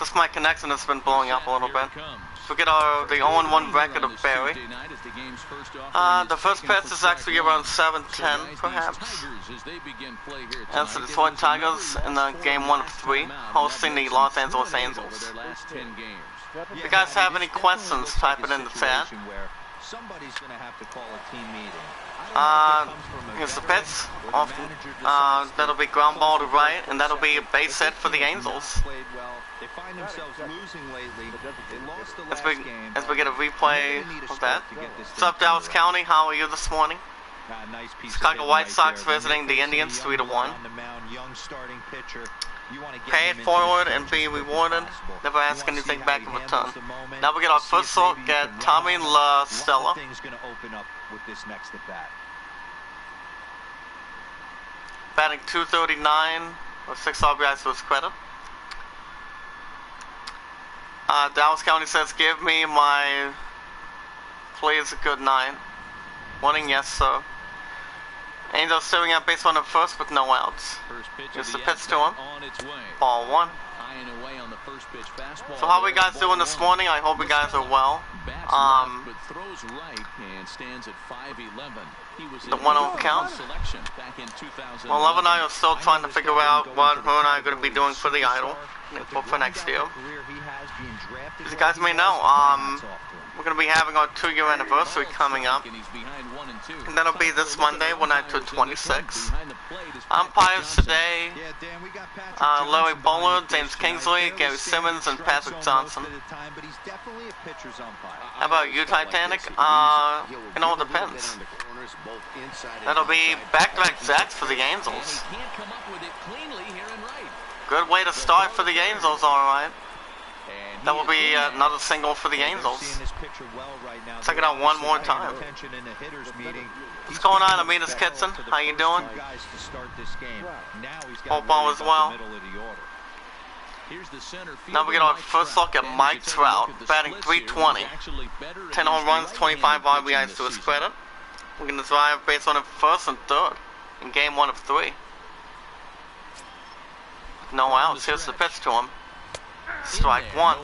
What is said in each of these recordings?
Just my connection has been blowing up a little bit. We get the 0-1 record of Barry. The first pitch is actually around 7:10, perhaps. That's the Detroit Tigers in the game 1 of 3, hosting the Los Angeles Angels. If you guys have any questions, type it in the chat. Somebody's going to have to call a team meeting. Here's the pitch. That'll be ground ball to right, and that'll be a base hit for the Angels. They find themselves losing lately. They lost the last game. As we get a replay of that. What's up, Dallas County? How are you this morning? Chicago White Sox visiting the Indians 3-1. Pay it forward and be rewarded. Never ask anything back in return. Now we get our first look at Tommy La Stella. Batting .239 with 6 RBIs to his credit. Dallas County says, give me my please a good night. Warning, yes sir. Angels staring at base 1 at first with no outs. Here's the pitch to him. Ball 1. So how are you guys doing this morning? I hope you guys are well. The 1-0 count. Well, Love and I are still trying to figure out what her and I are going to be doing for the Idol for next year. As you guys may know, we're going to be having our 2-year anniversary coming up. And that'll be this Monday when I turn 26. Umpires today, Larry Bullard, James Kingsley, Gary Simmons, and Patrick Johnson. How about you, Titanic? It all depends. That'll be back-to-back sacks for the Angels. Good way to start for the Angels, alright. That will be another single for the Angels. Check it out one more time. What's going on, Amina's Kitson? How you doing? Hope all is well. Now we get our first look at Mike Trout, batting .320. 10 home runs, 25 RBIs to his credit. We're going to drive base on him first and third in game 1 of 3. No outs. Here's the pitch to him. Strike 1.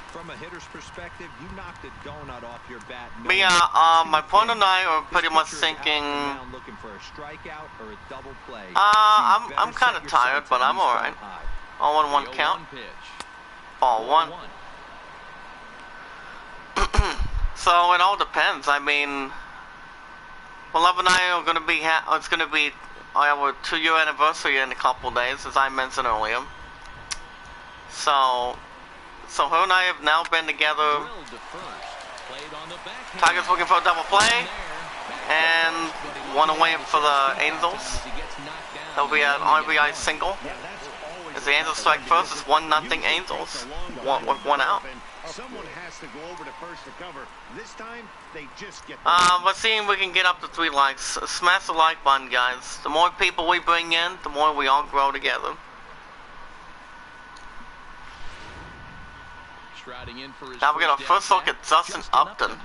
From a hitter's perspective, you knocked a donut off your bat. My partner and I are pretty much thinking. I'm kind of tired, but I'm all right. 0-1 count. Ball 1. So it all depends. I mean, well, Love and I are going to be. It's going to be our 2-year anniversary in a couple of days, as I mentioned earlier. So her and I have now been together. Tigers looking for a double play, and 1 away for the Angels. That'll be an RBI single. As the Angels strike first, it's 1-0 Angels. With 1 out. Someone has to go over to first to cover. This time, they just get let's see if we can get up to 3 likes. Smash the like button, guys. The more people we bring in, the more we all grow together. Now we get our first look at Justin Upton.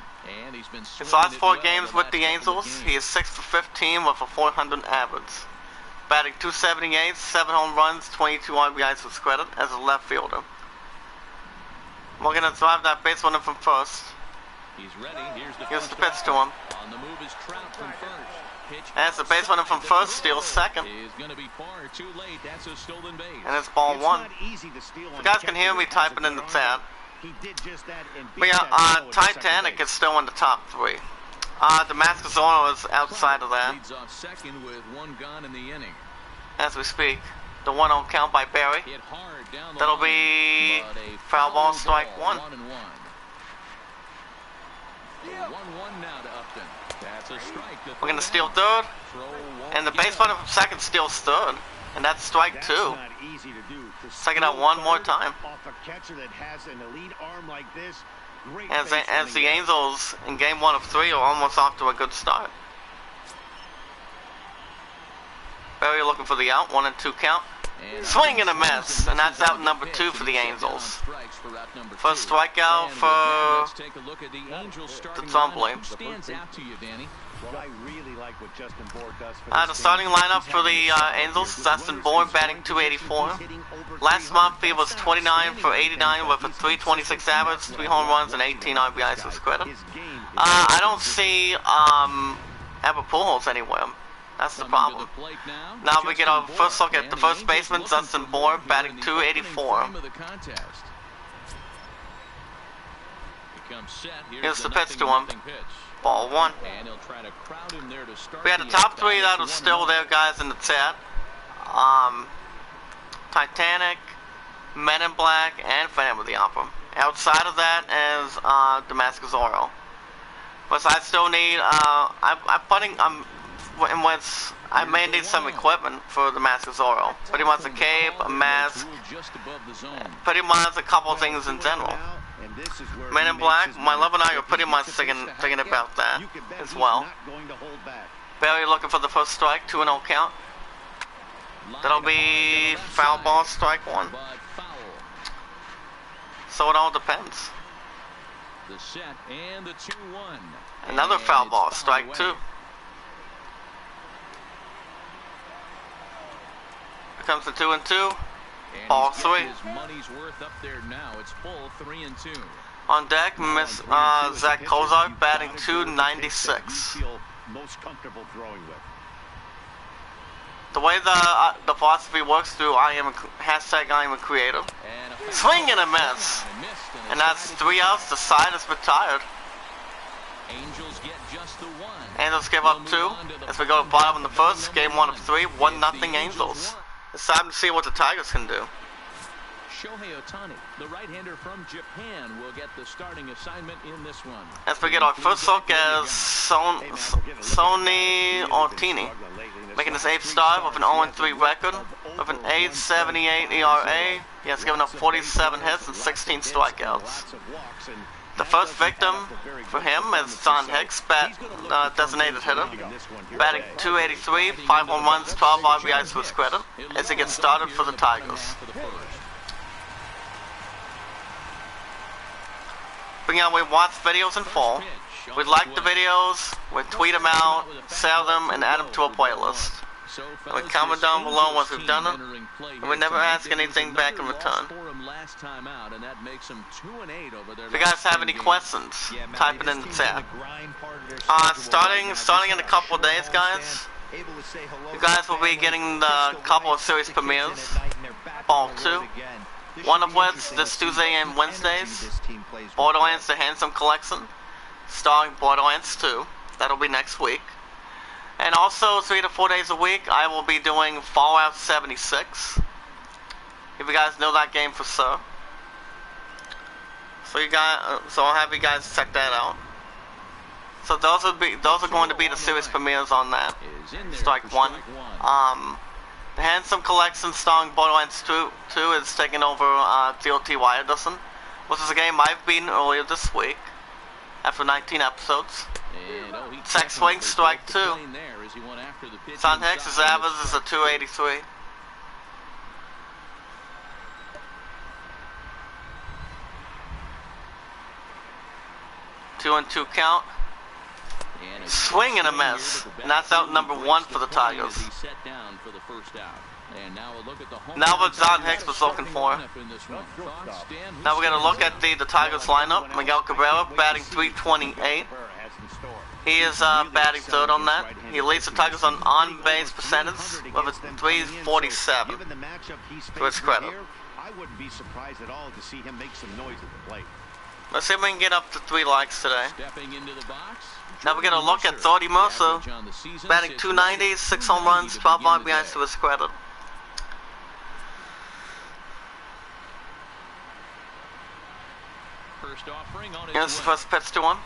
His last 4 games with the Angels, he is 6 for 15 with a .400 average. Batting .278, 7 home runs, 22 RBIs to his credit as a left fielder. We're going to drive that base runner from first. Here's the pitch to him. As the base runner from first steals second. And it's ball 1. If you guys can hear me typing in the chat. But yeah, Titanic is still in the top 3. Damascus Oil is outside of that. As we speak. The 1-0 count by Barry. That'll be foul ball, strike 1. We're going to steal third. And the base runner from second steals third. And that's strike 2. Check it out one more time. As the Angels in game 1 of 3 are almost off to a good start. Barry looking for the out, 1 and 2 count. Swing and a miss, and that's out number 2 for the Angels. First strikeout for the Tumbling. Well, I really like what Justin Bohr does for the starting lineup for the Angels: Justin Bohr batting .284. Last month he was 29 for 89 with a .326 average, 3 home runs, and 18 RBIs to his credit. I don't see Albert Pujols anywhere. That's the problem. Now we get our first look at the first baseman, Justin Bohr, batting .284. Here's the pitch to him. Ball one. We had the top three that are still there, guys, in the chat. Titanic, Men in Black, and Phantom of the Opera. Outside of that is Damascus Oro. But I still need, I may need some equipment for Damascus Oro. Pretty much a cape, a mask, pretty much a couple of things in general. Men in Black, my love and I are pretty much thinking about that as well. Barry looking for the first strike, 2-0 count. That'll be foul ball, strike one. So it all depends. Another foul ball, strike two. Here comes the 2-2. Ball three. On deck, Miss Zach Kozar batting .296. The way the philosophy works through I am a creator. Swing and a miss. And that's 3 outs. The side is retired. Angels give up 2 as we go to bottom in the first. Game 1 of 3. 1-0 Angels. It's time to see what the Tigers can do. Shohei Ohtani, the right-hander from Japan, will get the starting assignment in this one. As we get our first look as Sonny Ortini, making his 8th start with an 0-3 record, with an 8.78 ERA. He has given up 47 hits and 16 strikeouts. The first victim for him is John Hicks, designated hitter, batting .283, 5 home runs, 12 RBIs to his credit, as he gets started for the Tigers. We watch videos in full. We like the videos, we tweet them out, sell them, and add them to a playlist. And we comment down below once we've done it, and we never ask anything back in return. If you guys have any questions, type it in the chat. Starting in a couple of days, guys, you guys will be getting the couple of series premieres, Ball 2. One of which, this Tuesday and Wednesdays, Borderlands The Handsome Collection, starring Borderlands 2. That'll be next week. And also, 3 to 4 days a week, I will be doing Fallout 76. If you guys know that game for sure. So I'll have you guys check that out. So those are going to be the series premieres on that. Strike one. The Handsome Collection starring Borderlands 2 is taking over DOT Edison, which is a game I've beaten earlier this week after 19 episodes. Check swing, strike 2. Son Hicks' average is a .283. Two and 2 count. Swing and a miss. And that's out number 1 for the Tigers. Now what John Hicks was looking for. Now we're going to look at the Tigers lineup. Miguel Cabrera batting .328. He is batting third on that. He leads the Tigers on-base percentage with a .347 to his credit. Let's see if we can get up to 3 likes today. Now we're going to look at Thordy Mercer, batting .290, 6 home runs, 12 RBIs to his credit. Here's the first pitch to him.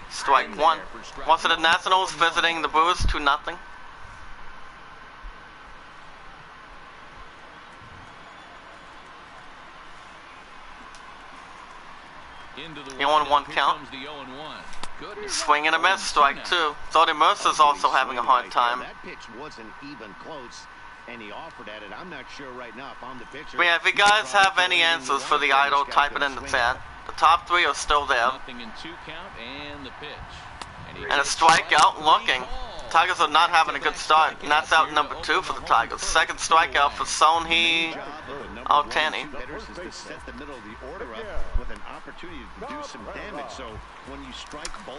Strike 1. Washington Nationals visiting the Brewers 2-0. He won 1 count. Swing and a miss, strike 2. Thordy Mercer's also having a hard time. But yeah, if you guys have any answers for the idol, type it in the chat. The top 3 are still there. And a strikeout looking. Tigers are not having a good start. And that's out number 2 for the Tigers. Second strikeout for Sonhee Altani.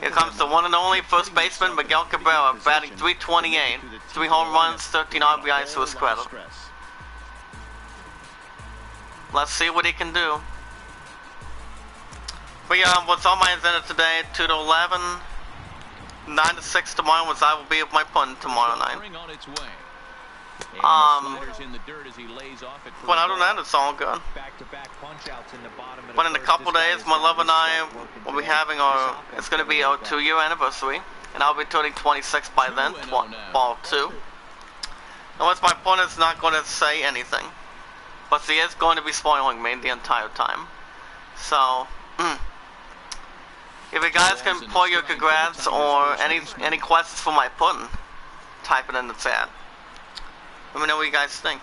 Here comes the one and only first baseman Miguel Cabrera, batting .328. 3 home runs, 13 RBIs to his credit. Let's see what he can do. But yeah, what's on my agenda today? 2 to 11, 9 to 6 tomorrow, which I will be with my pun tomorrow night. But other than that, it's all good. But in a couple days, my love and I will be having it's going to be our 2-year anniversary, and I'll be turning 26 by then, ball 2. Unless my pun is not going to say anything, but she is going to be spoiling me the entire time. So, if you guys can pull your congrats or any questions for my pun, type it in the chat. Let me know what you guys think.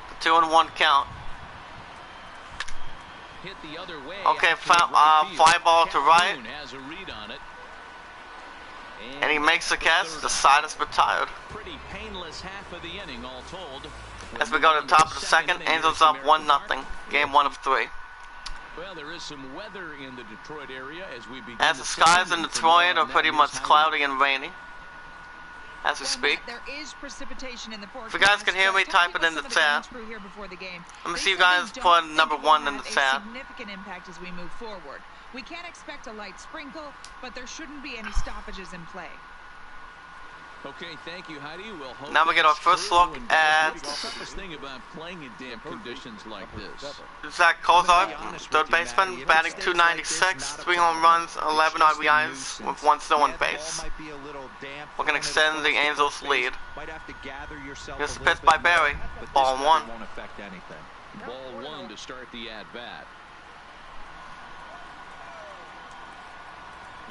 The 2-1 count. Okay, fly ball to right. And he makes the catch. The side is retired. As we go to the top of the second, Angels up 1-0. Game 1 of 3. Well, there is some weather in the Detroit area as the skies in Detroit are pretty much cloudy and rainy as we speak. If you guys can hear me, type it in the chat. Let me see you guys put number 1 in the chat. Significant impact as we move forward. We can't expect a light sprinkle, but there shouldn't be any stoppages in play. Okay, thank you, Heidi. We'll now we get our first look at Zach Kozar, third baseman, batting .296, 3 home runs, 11 RBIs with 1 still on base. We're gonna extend the Angels' lead. Here's the pitch by Barry. Ball 1. Ball 1 to start the at bat.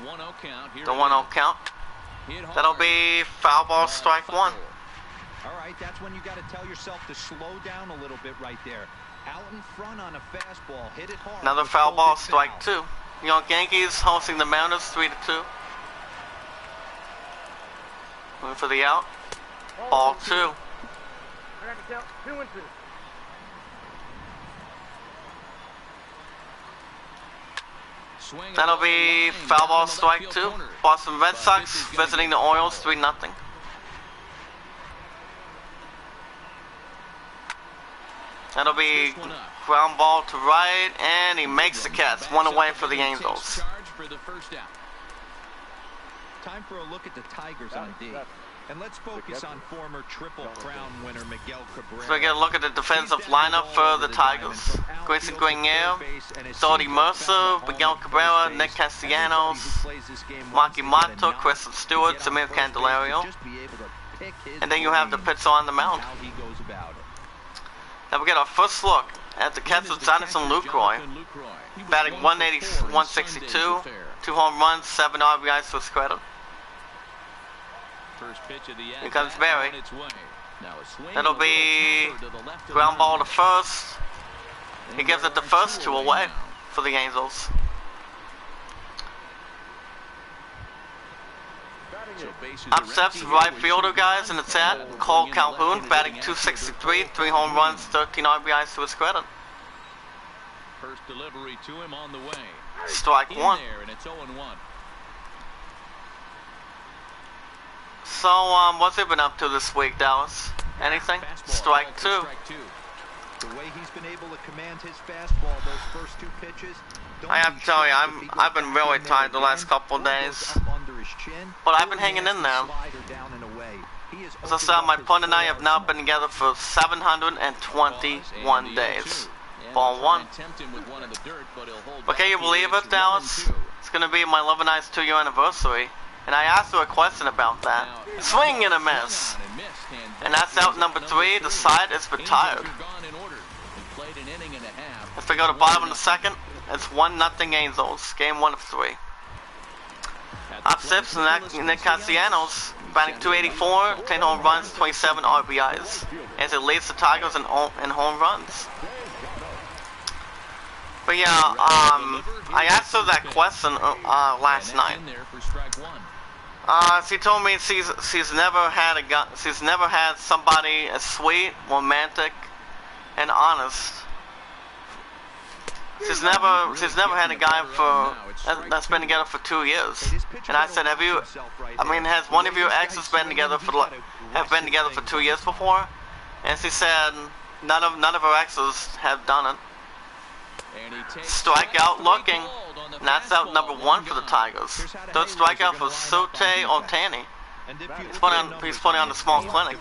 1-0 count. The 1-0 count. That'll be foul ball, strike 1. All right, that's when you got to tell yourself to slow down a little bit right there. Out in front on a fastball, hit it hard. Another foul ball, strike 2. New York Yankees hosting the Mariners 3-2. Moving for the out. Ball 2. That'll be foul ball, strike 2. Boston Red Sox visiting the Orioles 3-0. That'll be ground ball to right, and he makes the catch. 1 away for the Angels. Time for a look at the Tigers on D. And let's focus on former Triple Crown winner Miguel Cabrera. So we get a look at the defensive lineup for the Tigers. Grayson Guinier, Dodi Mercer, Miguel Cabrera, Nick Castellanos, Maki Mato, Kristen Stewart, Samir Candelario. And then you have the pitcher on the mound. Now we get our first look at the catcher, Jonathan Lucroy, batting .162, 2 home runs, 7 RBIs to his credit. Here comes Barry. That'll be ground ball to first. He gives it the first, 2 away for the Angels. Up steps right fielder, guys, in the chat. Cole Calhoun, batting .263, 3 home runs, 13 RBIs to his credit. First delivery to him on the way. Strike 1. And it's 0-1. So, what's he been up to this week, Dallas? Anything? Strike 2. The way he's been able to command his fastball those first 2 pitches. I have to tell you, I've been really tired the last couple of days. But I've been hanging in there. As I said, my pun and I have now been together for 721 days. Ball 1. But can you believe it, Dallas? It's going to be my love and I's 2-year anniversary. And I asked her a question about that. Swing and a miss. And that's out number 3. The side is retired. If we go to bottom of the second, it's 1-0 Angels. Game 1 of 3. Up steps Nick Castellanos, batting .284, 10 home runs, 27 RBIs. As it leads the Tigers in home runs. But yeah, I asked her that question last night. She told me she's never had somebody as sweet, romantic, and honest. She's never had a guy that's been together for 2 years. And I said, has one of your exes been together for 2 years before? And she said none of her exes have done it. Strikeout looking, and that's out number 1 for the Tigers. Third strikeout for Sote Otani. He's putting on the small clinic.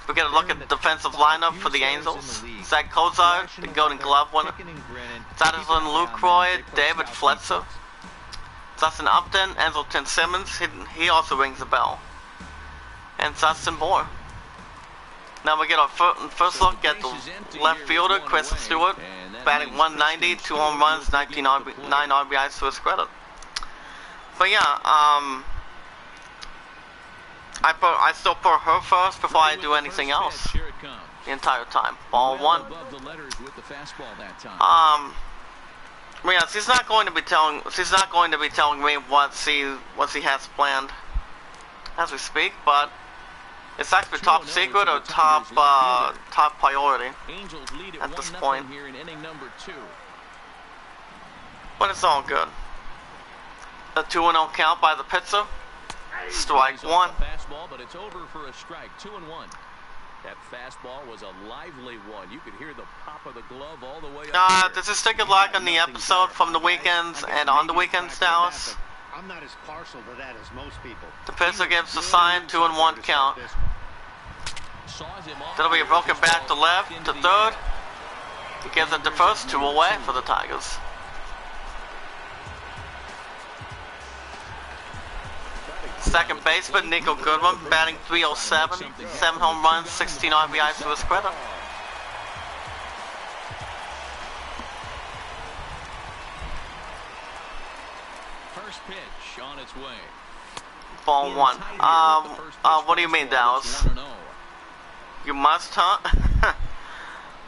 We get a look at the defensive lineup for the Angels. Zach Cozart, the Golden Glove winner. Sadison Lucroy, David Fletcher. Justin Upton, Enzelton Simmons, he also rings a bell. And Justin Bohr. Now we get our first look at the left fielder, Chris Stewart, batting 190, 2 home runs, 9 RBIs to his credit. But yeah, I still put her first before I do anything else. The entire time. Ball 1. Yeah, she's not going to be telling me what she has planned as we speak, but it's actually top secret or top priority at this point. But it's all good. A 2-0 count by the pitcher. Strike 1. Fastball, but it's over for a strike. 2-1. That fastball was a lively one. You could hear the pop of the glove all the way up. This is Stick It Like on the episode from the weekends and on the weekends, Dallas. I'm not as partial to that as most people. The pitcher gives the sign, 2-1 count. That'll be a broken back to left, to third. He gives it to first, 2 away for the Tigers. Second baseman, Nico Goodwin, batting 307, 7 home runs, 16 RBIs to his credit. First pitch on its way. Ball 1. What do you mean, Dallas? You must, huh?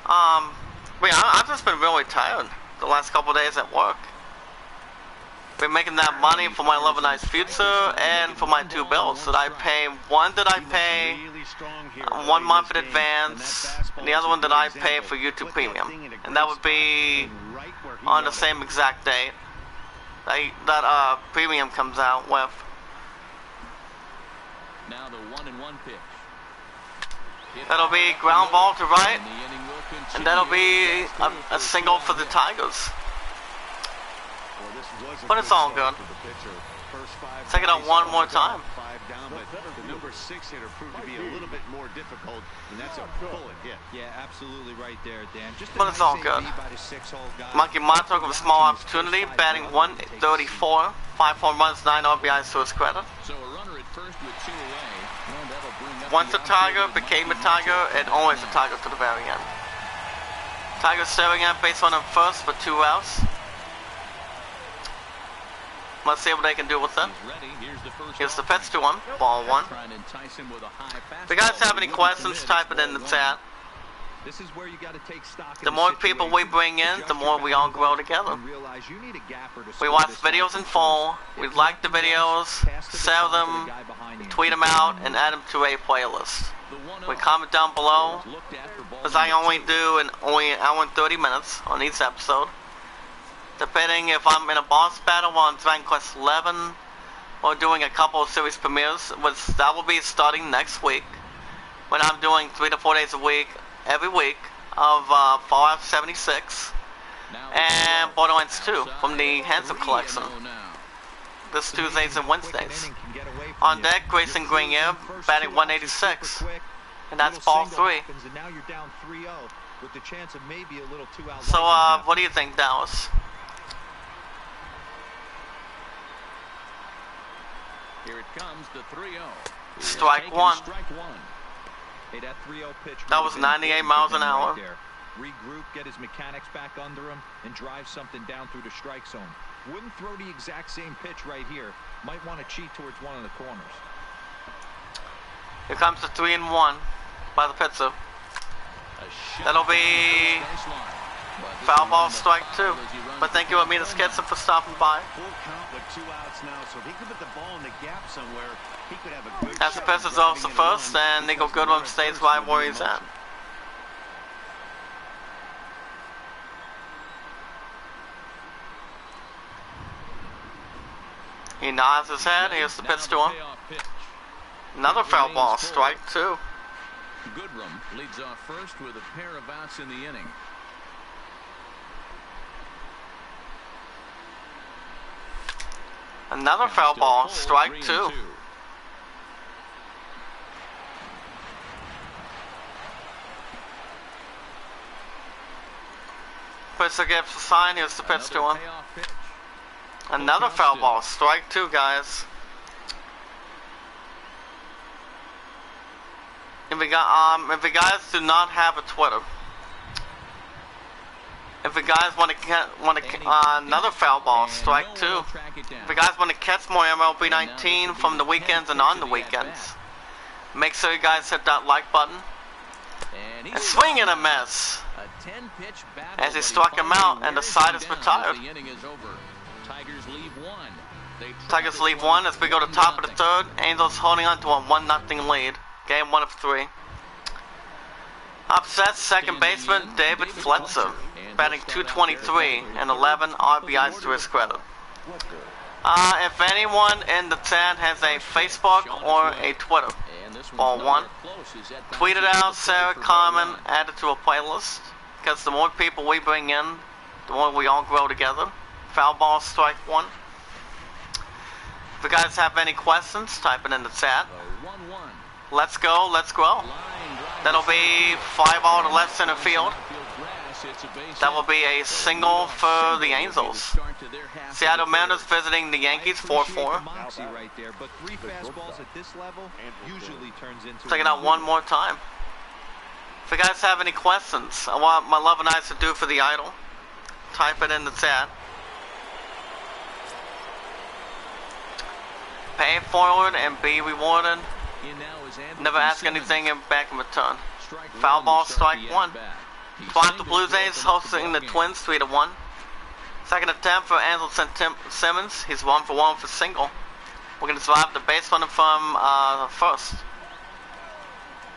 I've just been really tired the last couple of days at work. Been making that money for my Love and Ice future and for my 2 bills that I pay. One that I pay 1 month in advance, and the other one that I pay for YouTube Premium. And that would be on the same exact date that Premium comes out with. Now the 1-1 pitch. That'll be ground ball to right, and that'll be a single for the Tigers. But it's all good. Check it out one more time. The number 6 hitter proved to be a little bit more difficult, and that's a bullet hit. Yeah, absolutely right there, Dan. But it's all good. Monkey Montauk with a small opportunity, batting 134, 5 home runs, 9 RBIs to his credit. So a runner at first with 2 away. Once a Tiger, became a Tiger, and always a Tiger to the very end. Tigers staring at base runner first for 2 outs. Let's see what they can do with it. Here's the pitch to him. Ball 1. If you guys have any questions, type it in the chat. The more people we bring in, the more we all grow together. We watch videos in full. We like the videos, share them, tweet them out, and add them to a playlist. We comment down below, because I only do only an hour and 30 minutes on each episode. Depending if I'm in a boss battle on Dragon Quest 11 or doing a couple of series premieres, that will be starting next week. When I'm doing 3 to 4 days a week, every week, of Fallout 76 and Borderlands 2 from the Handsome Collection. This Tuesdays and Wednesdays. On deck, Grayson Grenier, batting 186. And that's ball 3. So, what do you think, Dallas? Here it comes, the 3-0. Strike 1. Hey, that 3-0 pitch. That was 98 miles an hour. Right there. Regroup, get his mechanics back under him, and drive something down through the strike zone. Wouldn't throw the exact same pitch right here. Might want to cheat towards one of the corners. Here comes the 3-1 by the pitcher. That'll be Foul ball, strike 2. But thank you, Amina Sketson, for stopping by. Full count with 2 outs now, so if he could put the ball in the gap somewhere, he could have a good As the pitch is off the first, and Nico Goodwin stays right where he's at. He nods his head. Here's the pitch to him. Another foul ball, strike 2. Goodrum leads off first with a pair of outs in the inning. Another foul ball, strike 2. Pitcher gives a sign. Here's the pitch to him. Another foul ball, strike 2, guys. If you guys do not have a Twitter, if you guys want to another foul ball, strike 2. If you guys want to catch more MLB 19 from the weekends and on the weekends, make sure you guys hit that like button. And swing and a miss as he struck him out, and the side is retired. Tigers leave 1 as we go to top of the 3rd. Angels holding on to a 1-0 lead. Game 1 of 3. Upset second baseman David Fletcher, batting .223 and 11 RBIs to his credit. If anyone in the chat has a Facebook or a Twitter, ball 1, tweet it out, share it, comment, add it to a playlist. Because the more people we bring in, the more we all grow together. Foul ball, strike 1. If you guys have any questions, type it in the chat. Let's go, let's grow. That'll be 5 all to left center field. That will be a single for the Angels. Seattle Mariners visiting the Yankees 4-4. Check it out one more time. If you guys have any questions, I want my love and eyes to do for the idol, type it in the chat. Pay it forward and be rewarded. Never ask anything back in return. Foul ball, strike 1. Toronto Blue Jays hosting the Twins 3-1. Second attempt for Anderson Simmons. He's 1 for 1 for single. We're going to drive the base runner from first.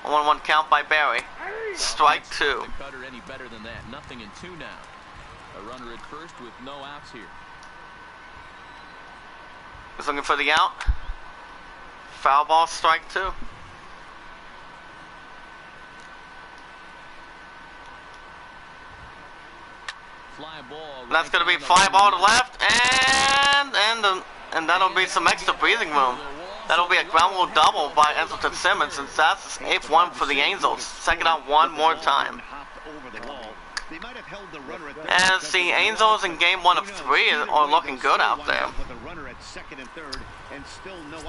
1-1 count by Barry. Strike 2. Cutter any better than that. Nothing in 2 now. A runner at first with no outs here. He's looking for the out. Foul ball, strike 2. Fly ball. And that's going to be fly ball to left, and that'll be some extra breathing room. That'll be a ground rule double by Anderson Simmons, and that's his 8th one for the Angels. Check it out one more time. As the Angels in game 1 of 3 are looking good out there.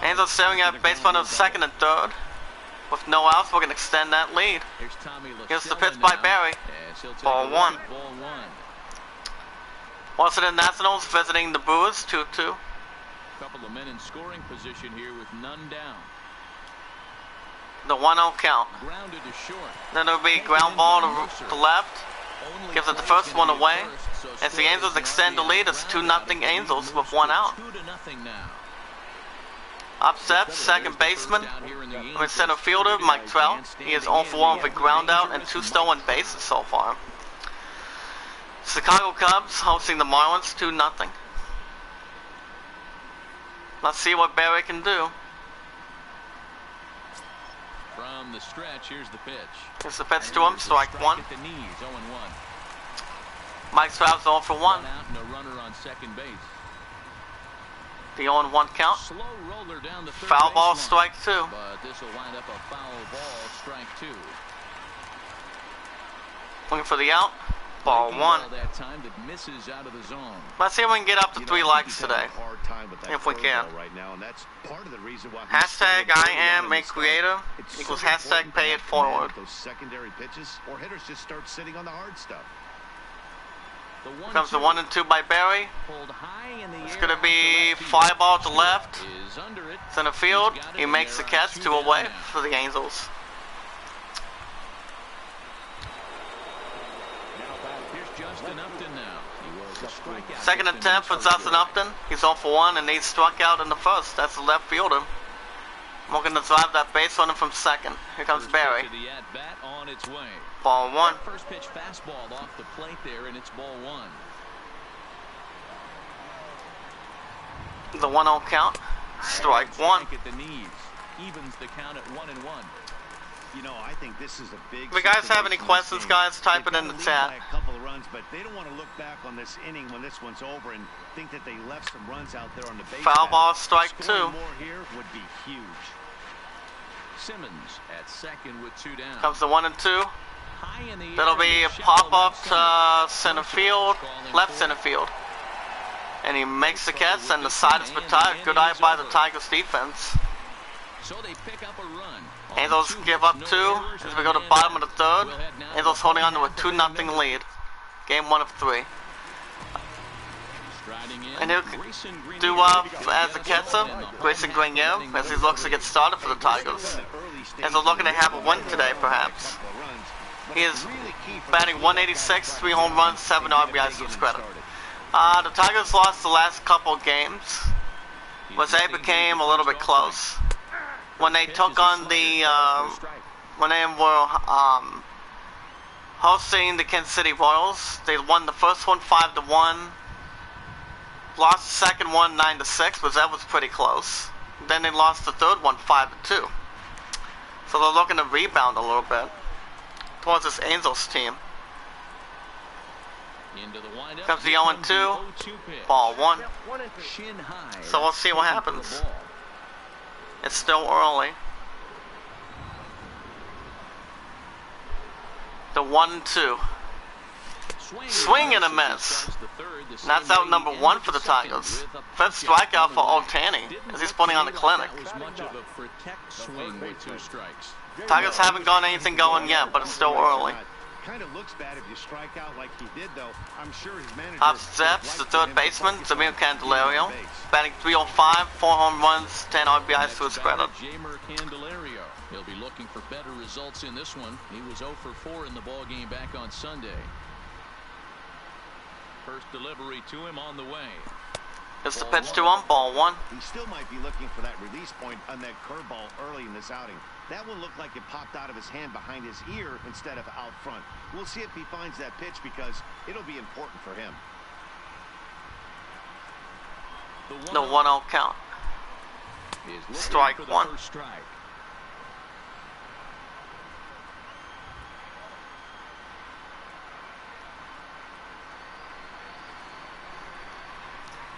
Angels staring at base runner 2nd and 3rd. With no outs, we're going to extend that lead. Here's the pitch by Barry. Ball 1. Washington Nationals visiting the Brewers 2-2. Couple of men in scoring position here with none down. The 1-0 count. Grounded to short. Then there'll be ground ball to left. Gives it the first one away. As the Angels extend the lead, it's 2-0 Angels with 1 out. 2-0 now. Upset, second baseman, center fielder Mike Trout. He is 0 for 1 with a ground out and 2 stolen bases so far. Chicago Cubs hosting the Marlins 2-0. Let's see what Barry can do. From the stretch, here's the pitch. Here's the pitch to him, strike 1. Mike Trout's 0 for 1. Out and a runner on second base. The 0-1 count. Slow roller down the third foul ball, baseline. strike 2. But this will wind up a foul ball, strike 2. Looking for the out. Ball 1. That time that misses out of the zone. Let's see if we can get up to 3 likes today. If we can. Hashtag I am a creator equals hashtag pay it forward. Those secondary pitches, or hitters just start sitting on the hard stuff. Comes the 1 and 2 by Barry. It's going to be fly ball to left. Center field. He makes the catch, 2 away for the Angels. Justin Upton now. He was a strikeout. Second attempt for Justin Upton. He's 0 for 1, and he struck out in the first. That's the left fielder. Looking to drive that base runner from second. Here comes Barry. The at-bat on its way. Ball 1. First pitch fastball off the plate there, and it's ball 1. The 1-0 count. Strike 1. At the knees. Evens the count at 1-1. You know, I think this is a big. If you guys have any questions, guys, type it in the chat. A couple of runs, but they don't want to look back on this inning when this one's over and think that they left some runs out there on the base. Foul ball, strike 2. More here would be huge. Simmons at second with 2 down. Comes the 1 and 2. High in the That'll air, be a shallow pop-up left to center field, left center field. And he makes the catch, and the side is retired. Good eye by the Tigers defense. So they pick up a run. Angels give up 2 as we go to bottom of the third. Angels holding on to a 2-0 lead. Game 1 of 3. And he'll do as a catcher, Grayson Grenier, as he looks to get started for the Tigers. As they're looking to have a win today, perhaps. He is batting 186, 3 home runs, 7 RBIs to his credit. The Tigers lost the last couple games, but they became a little bit close. When they took on the, when they were hosting the Kansas City Royals, they won the first one 5-1. Lost the second one 9-6, but that was pretty close. Then they lost the third one 5-2. So they're looking to rebound a little bit towards this Angels team. Comes the 0-2, ball 1. So we'll see what happens. It's still early. The 1-2. Swing and a miss. And that's out number 1 for the Tigers. Fifth strikeout for Otani as he's putting on the clinic. Tigers haven't got anything going yet, but it's still early. Kind of looks bad if you strike out like he did, though. I'm sure his manager. Up steps the third baseman, Zamir Candelario, batting 305, 4 home runs, 10 RBIs to his credit. He'll be looking for better results in this one. He was 0 for 4 in the ball game back on Sunday. First delivery to him on the way. It's the pitch to him, ball 1. He still might be looking for that release point on that curveball early in this outing. That one looked like it popped out of his hand behind his ear instead of out front. We'll see if he finds that pitch because it'll be important for him. The 1-0 count. Strike 1.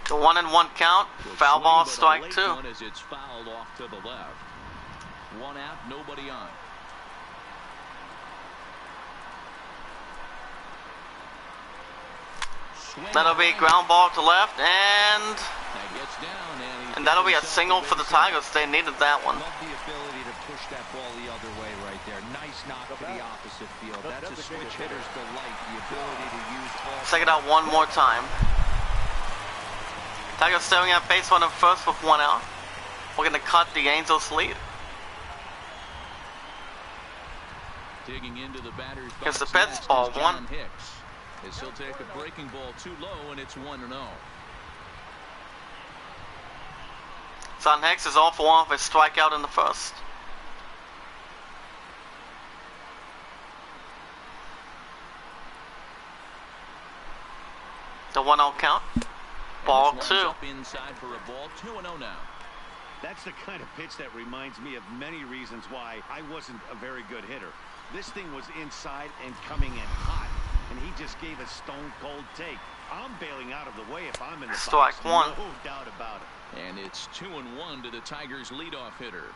The 1-1 count. Foul ball, strike 2. As it's fouled off to the left. 1 out, nobody on. That'll be ground ball to left, and that'll be a single for the Tigers. They needed that one. Love the ability to push that ball the other way right there. Nice knock to the opposite field. That's a switch hitter's delight. The ability to use all. Check it out one more time. Tigers staring at base runner first with 1 out. We're going to cut the Angels' lead. Digging into the batter's Here's the box pitch, ball 1. As he'll take a breaking ball too low, and it's 1-0. Son Hicks is 0 for 1 with a strikeout in the first. The 1-0 count. Ball 2. Up inside for a ball. 2-0 now. That's the kind of pitch that reminds me of many reasons why I wasn't a very good hitter. This thing was inside and coming in hot, and he just gave a stone-cold take. I'm bailing out of the way if I'm in the strike box. 1. No doubt about it. And it's 2-1 to the Tigers' leadoff hitter.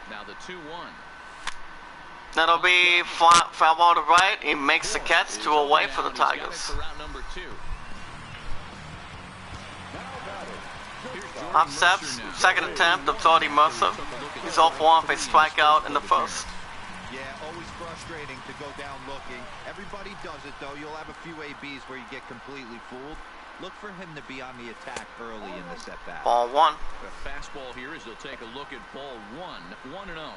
Now the 2-1. That'll be foul ball to right. He makes the catch, 2 away for the Tigers. Up steps, second attempt of Jordy Mercer. He's 0 for 1 with a strikeout in the first. Yeah, always frustrating to go down looking. Everybody does it, though. You'll have a few ABs where you get completely fooled. Look for him to be on the attack early in the set-back. Ball one. The fastball here as they'll take a look at ball one. 1-0.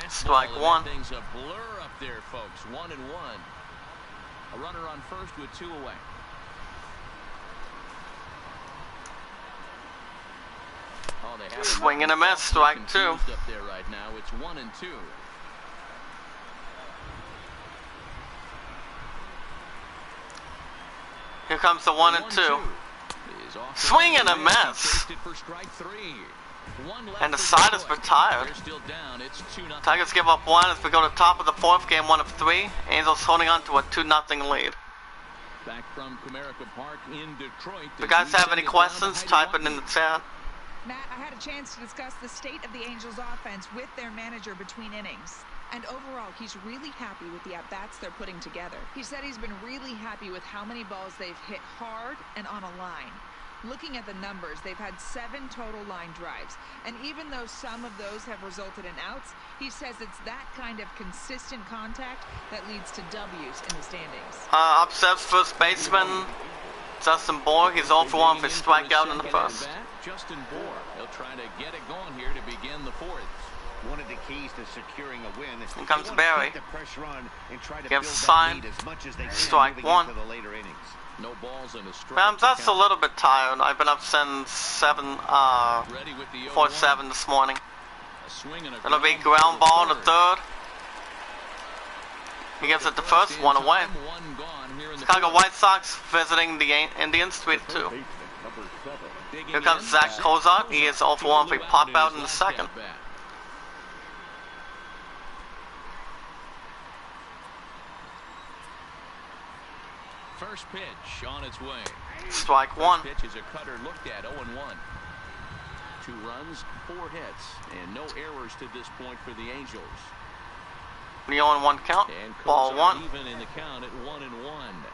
Strike one. Things a blur up there, folks. 1-1. A runner on first with 2 away. Oh, they have Swing and a miss. Strike two. Up there right now. It's 1-2. Here comes the 1-2. Swing and a miss. And the side is retired. Tigers give up 1 as we go to top of the 4th, game 1 of 3. Angels holding on to a 2-0 lead. Back from Comerica Park in Detroit. If you guys have any questions, type it in the chat. Matt, I had a chance to discuss the state of the Angels offense with their manager between innings. And overall, he's really happy with the at-bats they're putting together. He said he's been really happy with how many balls they've hit hard and on a line. Looking at the numbers, they've had 7 total line drives. And even though some of those have resulted in outs, he says it's that kind of consistent contact that leads to W's in the standings. Upsets first baseman Justin Bohr. He's 0 for 1 for strikeout in the first. Justin Bohr. He'll try to get it going here to begin the 4th. One of the keys to securing a win is here comes Barry. Gives sign. Strike one. No balls in a strike. I'm just a little bit tired. I've been up since 4-7 this morning. It'll be ground ball in the 3rd. He gives it the first, 1 away. Chicago White Sox visiting the Indians 3-2. Here comes Zach Cozart. He is 0 for 1 for a pop out in the 2nd. First pitch on its way. Strike one. First pitch is a cutter looked at, 0-1. 2 runs, 4 hits, and no errors to this point for the Angels. The 0-1 count. And ball one. Even in the count at 1-1.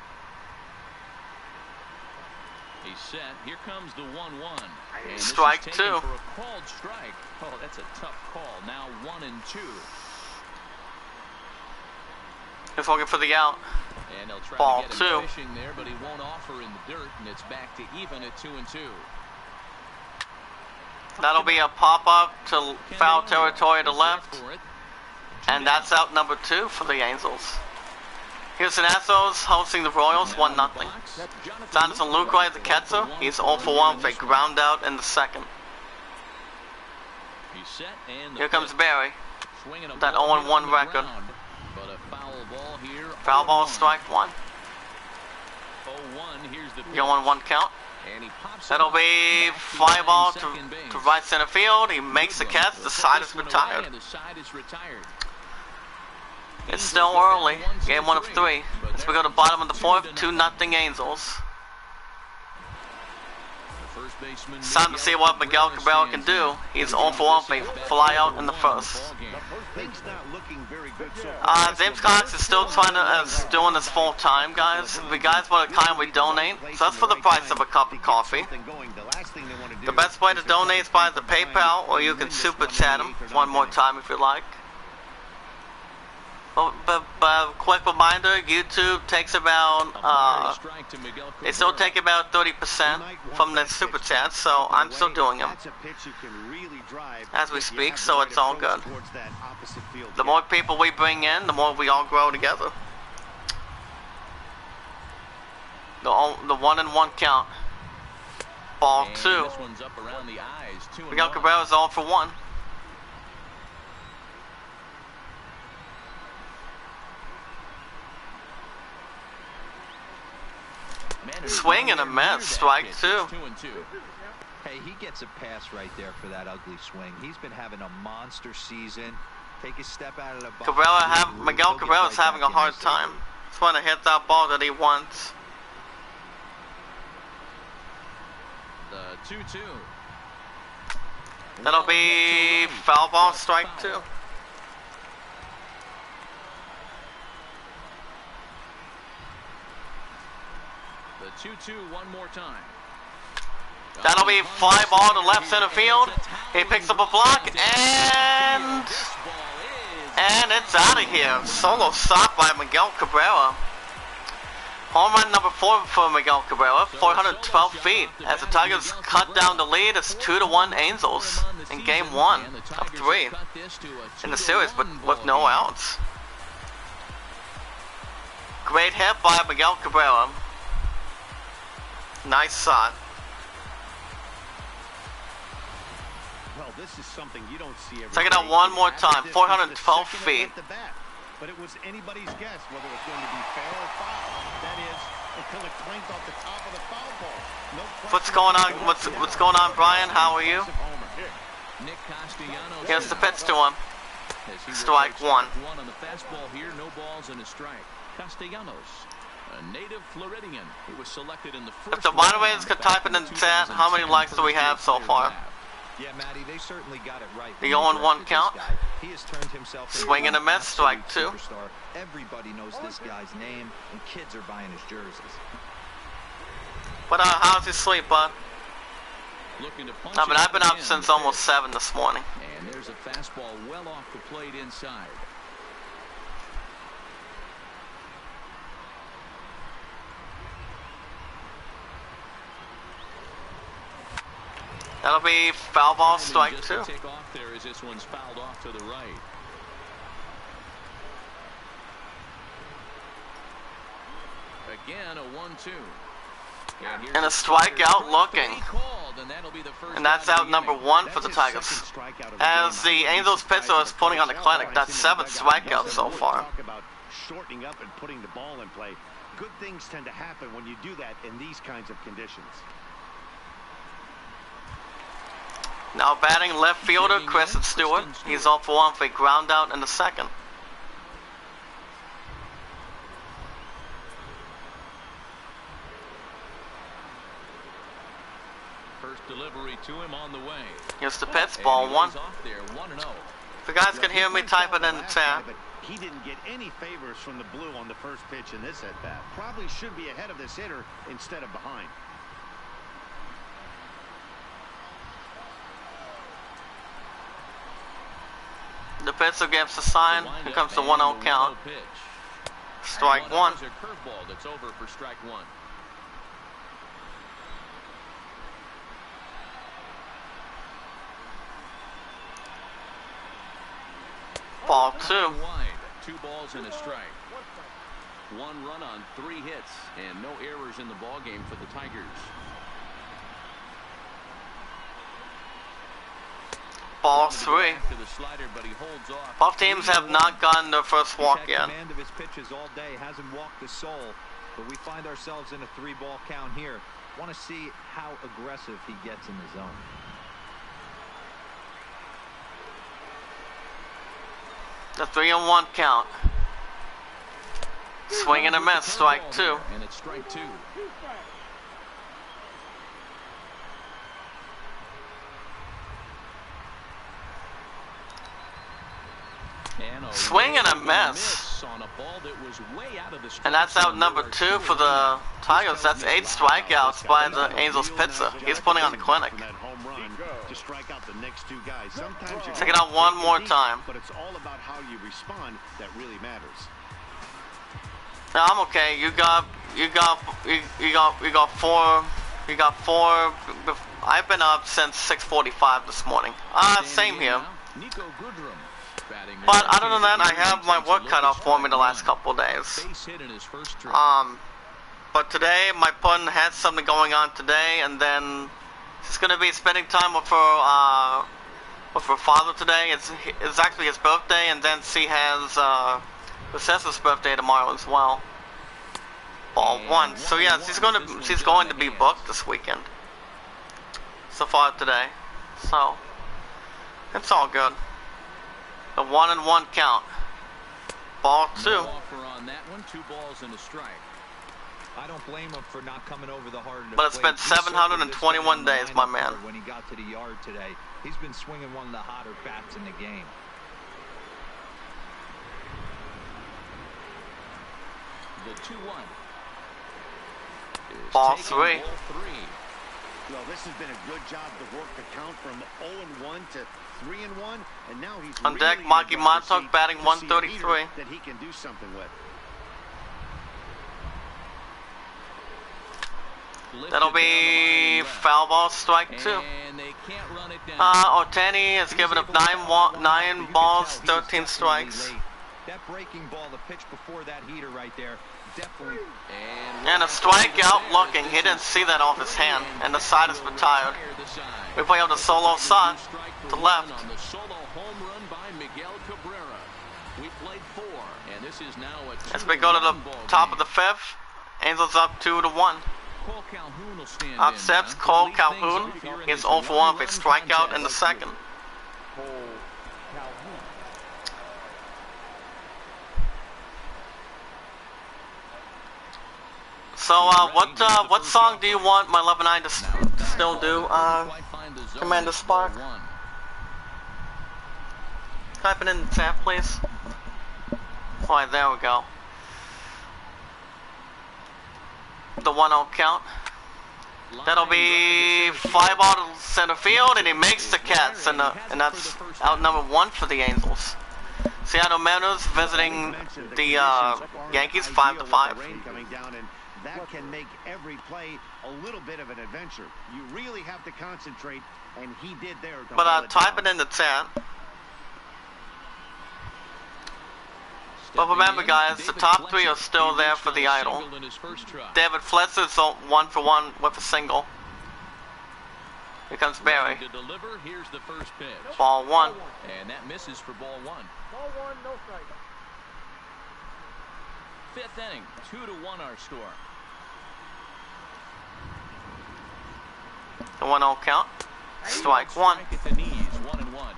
He's set. Here comes the 1-1. Strike two. For a called strike. Oh, that's a tough call. Now 1-2. He's looking for the out. And they'll try ball to get two. Him fishing there, but he won't offer in the dirt, and it's back to even at 2-2. That'll be a pop-up to foul territory to left. And that's out number 2 for the Angels. Houston Astros hosting the Royals 1-0. Jonathan Lucroy, the catcher, he's 0 for 1 for a ground out in the 2nd. Here comes Barry. That 0-1 record. Foul ball, strike one. 0-1 count. That'll be fly ball to right center field. He makes the catch. The side is retired. It's still early. Game 1 of 3. As we go to bottom of the 4th, 2-0 Angels. It's time to see what Miguel Cabrera can do. He's 0 for 1 for a fly out in the first. James Cox is still trying to doing this full time, guys. If you guys want to kindly donate, so that's for the price of a cup of coffee. The best way to donate is by the PayPal, or you can super chat him one more time if you like. But quick reminder, YouTube takes about, they still take about 30% from the super chat, so I'm still doing them as we speak, so it's all good. The more people we bring in, the more we all grow together. The 1-1 count. Ball 2. Miguel Cabrera's all for 1. Swing and a miss, strike 2. Hey, he gets a pass right there for that ugly swing. He's been having a monster season. Take a step out of the box. Miguel Cabrera's having a hard time. He's trying to hit that ball that he wants. The 2-2. That'll be foul ball, strike 2. The 2-2 one more time. That'll be fly ball to left center field. He picks up a block, and it's out of here. Solo stop by Miguel Cabrera. Home run number 4 for Miguel Cabrera, 412 feet. As the Tigers cut down the lead, it's 2-1 Angels in game 1 of 3 in the series, but with no outs. Great hit by Miguel Cabrera. Nice shot. Well, this is something you don't see every Check it out day. one more time. 412 feet. But it was anybody's guess whether it was going to be fair or foul. That is, until it clanked off the top of the foul ball. No What's going on? What's going on, Brian? How are you? Here's the pitch to him. Strike 1. On the fastball here, no balls and a strike. Castellanos, a native Floridian who was selected in the first. If the moderators could type it in the chat, how many likes do we have so far? Yeah, Matty, they certainly got it right. The 0-1 count. He has turned himself into Swing and a miss, strike 2. Superstar. Everybody knows this guy's name, and kids are buying his jerseys. But how's your sleep, bud? I mean, I've been up since almost 7 this morning. And there's a fastball well off the plate inside. That'll be foul ball, strike 2. Take off there as this one's fouled off to the right. Again, a 1-2. And a strikeout looking. And that's out number 1 for the Tigers. As the Angels pitcher is putting on the clinic, that's 7 strikeouts so far. Talk about shortening up and putting the ball in play. Good things tend to happen when you do that in these kinds of conditions. Now batting left fielder Chris Stewart. He's off for 1 for a ground out in the second. First delivery to him on the way. Here's the pitch, ball 1. There, 1-0. If you guys can hear me, type it in the chat. He didn't get any favors from the blue on the first pitch in this at-bat. Probably should be ahead of this hitter instead of behind. The pitcher gives the sign. Here comes the 1-0 count. Strike 1. A curveball that's over for strike 1. Ball 2. Wide, 2 balls and a strike. 1 run on 3 hits and no errors in the ball game for the Tigers. Ball 3. Both teams have not gotten their first walk yet. Command of his pitches all day, hasn't walked a soul, but we find ourselves in a 3-ball count here. Want to see how aggressive he gets in the zone. The 3-1 count. Swing and a miss, strike 2. And it's strike 2. Swing and a miss. And that's out number 2 for the Tigers. That's 8 strikeouts by the Angels pitcher. He's putting on the clinic. Check it out one more time. But it's all about how you respond that really matters. No, I'm okay. You got 4. I've been up since 6:45 this morning. Same here. But other than that, I have my work cut off for me the last couple of days. But today, my pun had something going on today, and then she's gonna be spending time with her father today. It's actually his birthday, and then she has her sister's birthday tomorrow as well. Ball 1. So yeah, she's going to be booked this weekend. So far today, so it's all good. The 1-1 count. Ball 2. Offer on that one, 2 balls and a strike. I don't blame him for not coming over the hard. But it's been 721 days, my man. When he got to the yard today, he's been swinging one of the hotter bats in the game. The 2-1. Ball 3. Well, this has been a good job to work the count from 0-1 to 3-1, and now he's on deck. Maki Montauk batting 133. That he can do something with. That'll be foul ball, strike 2. And they can't run it down. Otani has given up 9 balls, 13 strikes. That breaking ball, the pitch before that heater right there, definitely. And a strikeout looking. He didn't see that off his hand, and the side is retired. We play out the solo side to left. On the solo home run by Miguel Cabrera. We played 4, and this is now a As we go to the top of the 5th, Angels up 2-1. Up steps Cole Calhoun. He's 0 for 1 with a strikeout in the second. So, what song do you want my 11-9 to still do? Commander Spark. Type it in the chat, please. Alright, there we go. The 1-0 count. That'll be 5 out of center field, and he makes the catch, and that's out number 1 for the Angels. Seattle Mariners visiting the Yankees 5-5. That can make every play a little bit of an adventure. You really have to concentrate, and he did there. But type it in the chat. But remember, guys, the top 3 are still there for the idol. David Fletcher is 1 for 1 with a single. Here comes Barry. Here's the first pitch. Ball 1. And that misses for ball 1. Ball 1, no strike. 5th inning, 2-1 our score. The 1-0 count. Strike 1. At the knees, 1-1.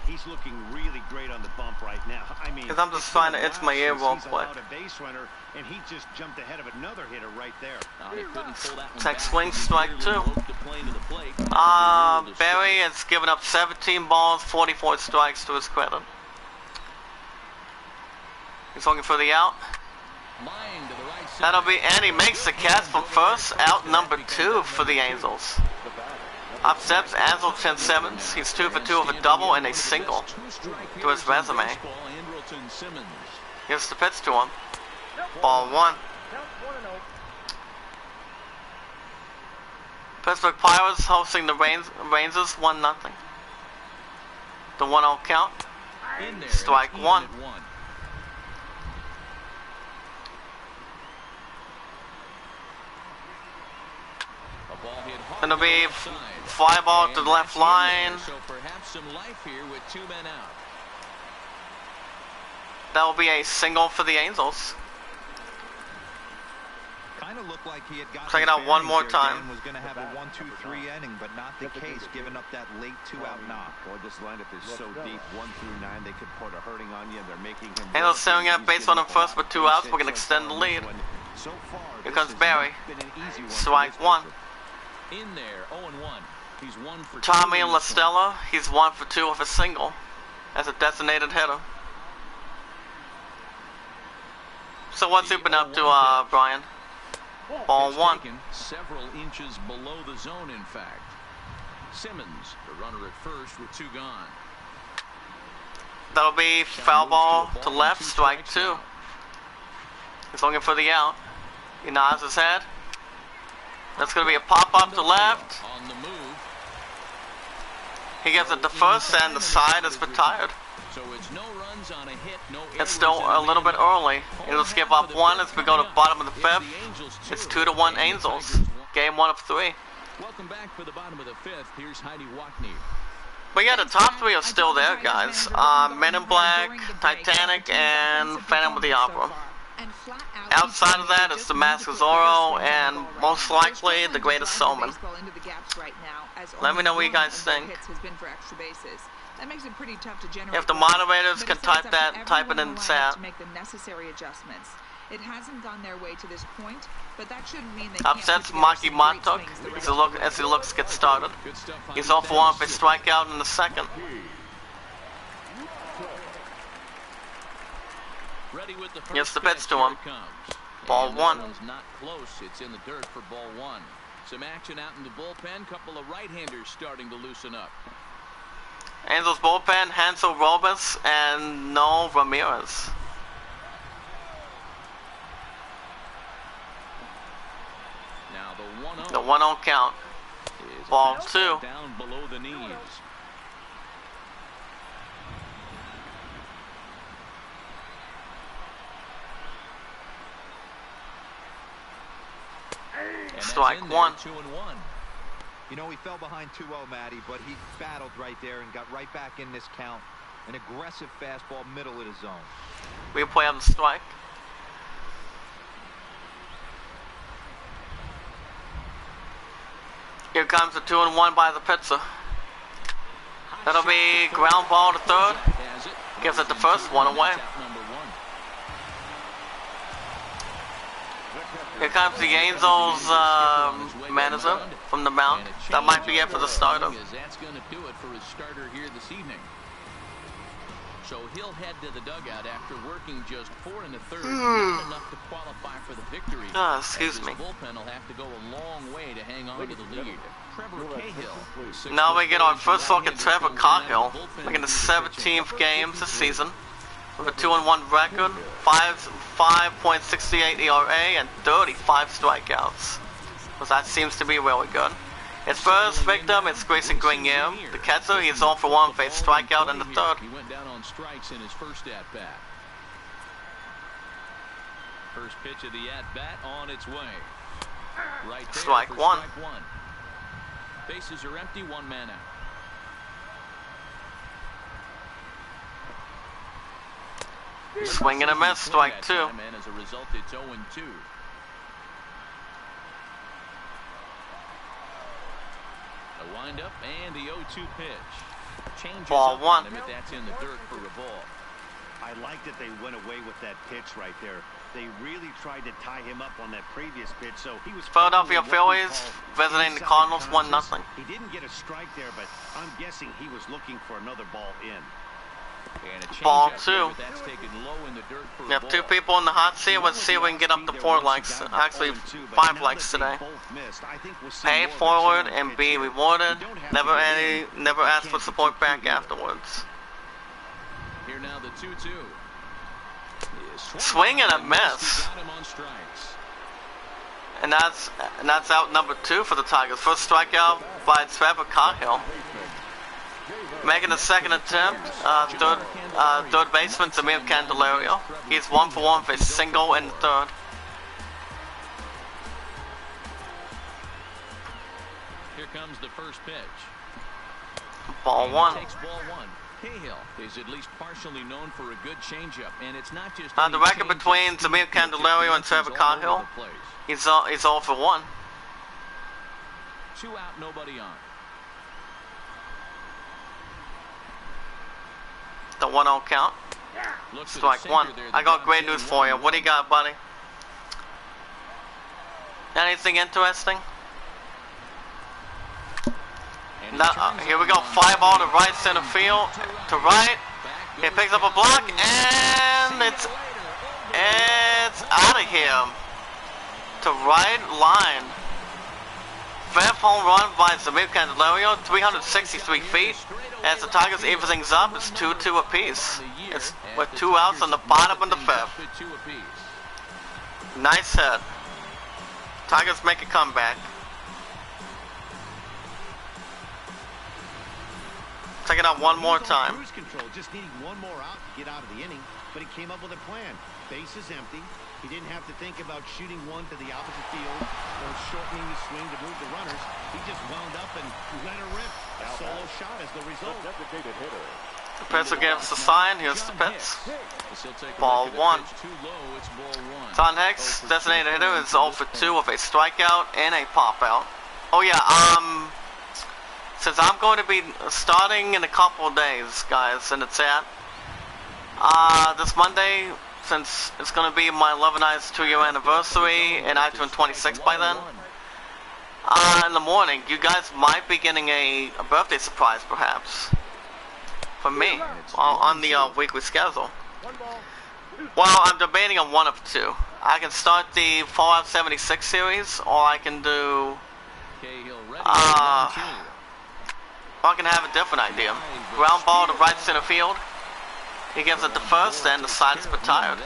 He's looking really great on the bump right now. I mean, because I'm just trying to itch my ear real quick. A base runner, and he just jumped ahead of another hitter right there. Tech swing, strike 2. Barry has given up 17 balls, 44 strikes to his credit. He's looking for the out. That'll be, and he makes the catch from first, out number 2 for the Angels. Up steps Andrelton Simmons. He's 2 for 2 with a double and a single to his resume. Here's the pitch to him. Ball 1. Pittsburgh Pirates hosting the Rangers 1-0. The 1-0 count. Strike 1. It'll be fly ball to the left line. So perhaps some life here with 2 men out. That will be a single for the Angels. Kind of looked like he had got check it out one more time. Was going to have a 1-2-3 inning, but not the case, giving up that late 2-out knock. Boy, this lineup is so deep, 1 through 9. They could put a hurting on you. They're making him. Angels staring at base on him first with 2 outs. We're going to extend the lead. Here comes Barry. Strike 1. In there, 0-1. He's 1 for 2. Tommy LaStella, he's 1 for 2 with a single as a designated hitter. So what's he been up to, Brian? Ball 1. Several inches below the zone, in fact. Simmons, the runner at first with 2 gone. That'll be foul ball to left, strike 2. He's looking for the out. He nods his head. That's going to be a pop-up to left. On the move. He gets it to first, and the side is retired. So it's no runs on a hit, no it's still a little bit early. It'll skip up 1 as we go to the bottom of the 5th. It's 2-1 Angels. Game 1 of 3. Welcome back for the bottom of the 5th. Here's Heidi Wackney. But yeah, the top 3 are still there, guys. Men in Black, Titanic, and Phantom of the Opera. Outside of that, it's the Mask of Zorro, and most likely, the Greatest Showman. Let me know what you guys think. If the moderators can type it in the chat. It hasn't gone their way to this point, but that shouldn't mean they upsets Maki Montauk as he looks get started. He's off for 1 for a strikeout in the second. Here's the pitch to him. Ball 1. Not close. It's in the dirt for ball 1. Some action out in the bullpen. Couple of right-handers starting to loosen up. Angels bullpen, Hansel Robles and No Ramirez. Now the 1-0. The 1-0 count. Ball 2. Down below the knees. Strike 1. 2-1. You know, he fell behind 2-0, Matty, but he battled right there and got right back in this count. An aggressive fastball, middle of the zone. Replay of the strike. Here comes the 2-1 by the pitcher. That'll be ground ball to third. Gives it the first, 1 away. Here comes the Angels manager from the mound. That might be it for the starter. That's going to do it for his starter here this evening. So he'll head to the dugout after working just 4 1/3, not enough to qualify for the victory. Excuse me. His bullpen will have to go a long way to hang on to the lead. Trevor Cahill. Now we get our first look at Trevor Cahill, making the 17th game this season with a 2-1 record, 5.68 ERA, and 35 strikeouts. So that seems to be really good. His first victim is Grayson Grenier, the catcher. He's 0 for 1 with a strikeout in the third. He went down on strikes in his first at-bat. First pitch of the at-bat on its way. Right there Strike for 1. Strike 1. Bases are empty, 1 man out. Swing and a miss, strike 2. And as a result, it's 0-2. A windup and the 0-2 pitch. Changes Ball 1. That's in the dirt for a ball. I like that they went away with that pitch right there. They really tried to tie him up on that previous pitch, so he was. Philadelphia Phillies visiting the Cardinals 1-0. He didn't get a strike there, but I'm guessing he was looking for another ball in. And a Ball change 2. up there, but that's taken low in the dirt for We a have 2 ball. people in the hot seat. Let's see if we can get up to 4 likes. Actually, 5 likes today. Pay forward and be rewarded. Never ask for support back afterwards. Here now the 2-2. Swing and a miss. Got him on strikes. And that's out number 2 for the Tigers. First strikeout by Trevor Cahill. Making the second attempt, third baseman Zamir Candelario. He's 1 for 1 with a single in the third. Here comes the first pitch. Ball And 1. Takes ball 1. Cahill is at least partially known for a good changeup, and it's not just The record between Zamir Candelario and Trevor Cahill, he's 0 for 1. 2 out, nobody on. The 1-0 count. Strike 1. I got great news for you. What do you got, buddy? Anything interesting? No, here we go. Fly ball to right center field. To right. He picks up a block, and it's out of here. To right line. 5th home run by Zamir Candelario, 363 feet. As the Tigers even things up, it's 2-2 apiece. It's with 2 outs on the bottom of the 5th. Nice hit. Tigers make a comeback. Check it out one more time. Cruise control, just needing 1 more out to get out of the inning, but he came up with a plan. Base is empty. He didn't have to think about shooting one to the opposite field or shortening the swing to move the runners. He just wound up and let her rip. A solo shot as the result. The pitcher gives the sign. Here's the pitch. Ball 1. Tom Hicks, designated hitter, is 0 for 2 with a strikeout and a pop out. Oh yeah, since I'm going to be starting in a couple of days, guys, in the chat, this Monday, since it's going to be my 11 Eyes 2-year anniversary, and I turn 26 by then, in the morning, you guys might be getting a birthday surprise, perhaps, from me, on the weekly schedule. Well, I'm debating on one of 2. I can start the Fallout 76 series, or I can do I can have a different idea. Ground ball to right center field. He gives it to first, and the side is retired.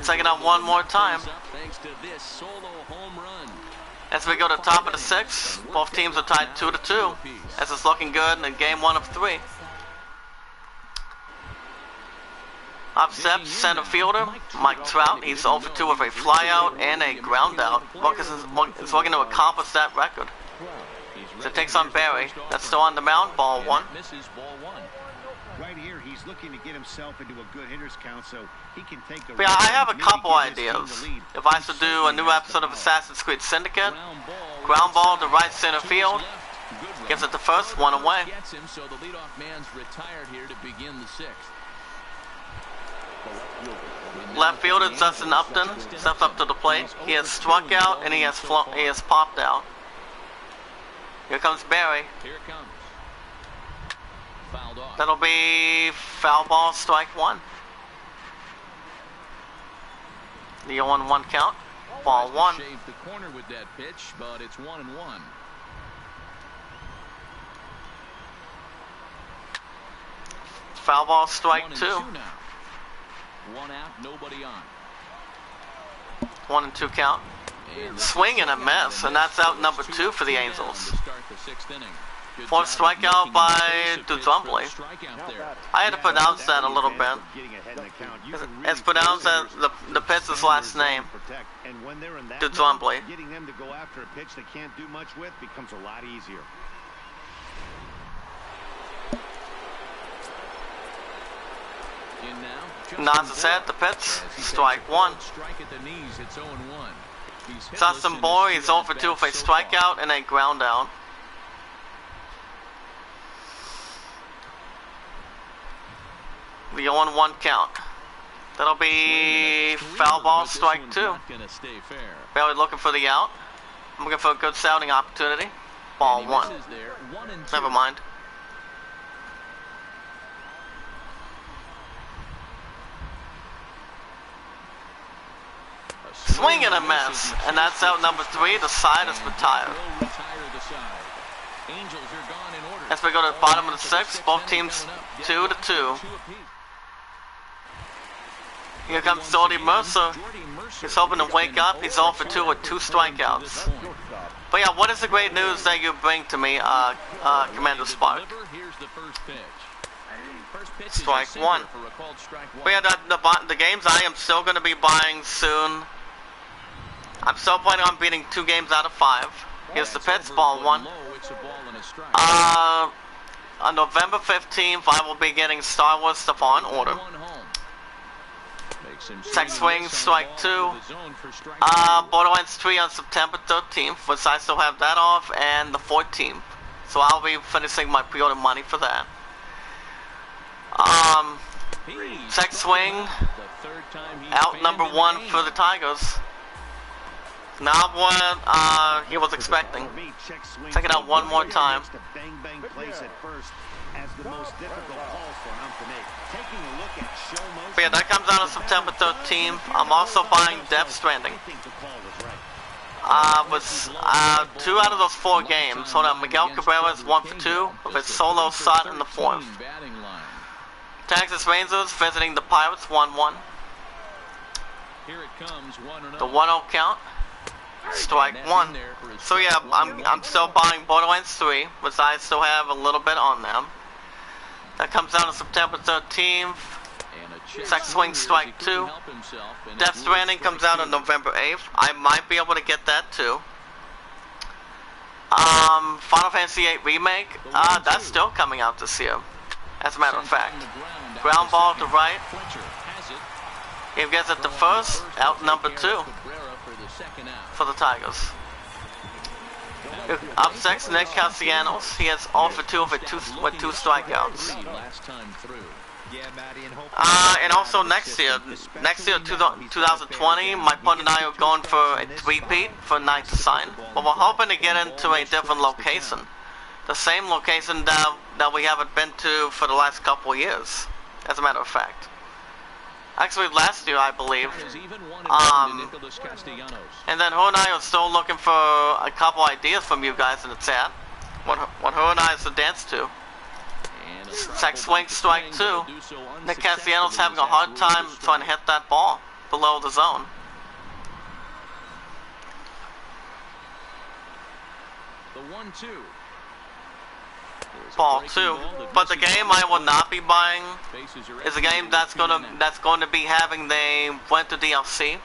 Taking out one more time. As we go to the top of the sixth, both teams are tied 2-2. As it's looking good in game 1 of 3. Up steps center fielder Mike Trout. He's 0 for 2 with a flyout and a ground out. Lucas is looking to accomplish that record. So it takes on Barry. That's still on the mound. Ball 1. Right here, he's looking to get himself into a good hitter's count so he can take a... Yeah, I have a couple ideas. If I should do a new episode of Assassin's Creed Syndicate, ground ball to right center field, gives it to first, 1 away. So the leadoff man's retired here to begin the 6th. Left fielder Justin Upton steps up to the plate. He has struck out and he has popped out. Here comes Barry. Here it comes. Fouled off. That'll be foul ball, strike 1. The 0-1 count. Ball 1. Shaved the corner with that pitch, but it's 1-1. Foul ball, strike 2. 1 out, nobody on. 1-2 count. Swing and a miss, and that's out number 2 for the Angels. Fourth strikeout by Duzumpli. I had to pronounce that a little bit. It's pronounced as the pitcher's last name. Duzumpli. Getting them to go after a pitch they can't do much with becomes a lot easier. Nods his head, the pitch, strike 1. Justin Bohr, he's 0 for 2 with a strikeout and a ground out. The 0-1 count. That'll be foul ball, strike 2. Barely looking for the out. I'm looking for a good sounding opportunity. Ball 1. Never mind. Swing and a miss, and that's out number 3. The side is retired. As we go to the bottom of the 6th, both teams 2-2. Here comes Jordy Mercer. He's hoping to wake up. He's 0 for 2 with 2 strikeouts. But yeah, what is the great news that you bring to me, Commander Spark? Strike 1. But yeah, the games I am still going to be buying soon. I'm still planning on beating 2 games out of 5. Here's the pitch, ball 1. On November 15th, I will be getting Star Wars stuff on order. Text swing, strike 2. Borderlands 3 on September 13th, which I still have that off, and the 14th. So I'll be finishing my pre-order money for that. Text swing, out number 1 for the Tigers. Not what he was expecting. Check it out one more time. But yeah, that comes out on September 13th. I'm also buying Death Stranding. Was 2 out of those 4 games. Hold on, Miguel Cabrera is 1 for 2 with a solo shot in the 4th. Texas Rangers visiting the Pirates 1-1. The 1-0 count. Strike 1. So yeah, I'm still buying Borderlands 3, which I still have a little bit on them. That comes out on September 13th. Sex Swing, strike 2. Death Stranding comes out on November 8th. I might be able to get that too. Final Fantasy VIII Remake, that's still coming out this year, as a matter of fact. Ground ball to right. He gets it to first, out number 2 for the Tigers. Up next, Nick Castellanos. He has 0 for 2 with 2 strikeouts. And also next year, 2020, my partner and I are going for a 3-peat for Night to Sign. But we're hoping to get into a different location. The same location that we haven't been to for the last couple of years, as a matter of fact. Actually, last year, I believe. And then her and I are still looking for a couple ideas from you guys in the chat. What her and I is to dance to. Check swing, strike 2. Nick Castellanos having a hard time trying to hit that ball below the zone. The 1-2. Ball 2. But the game I will not be buying is a game that's going to be having the winter DLC.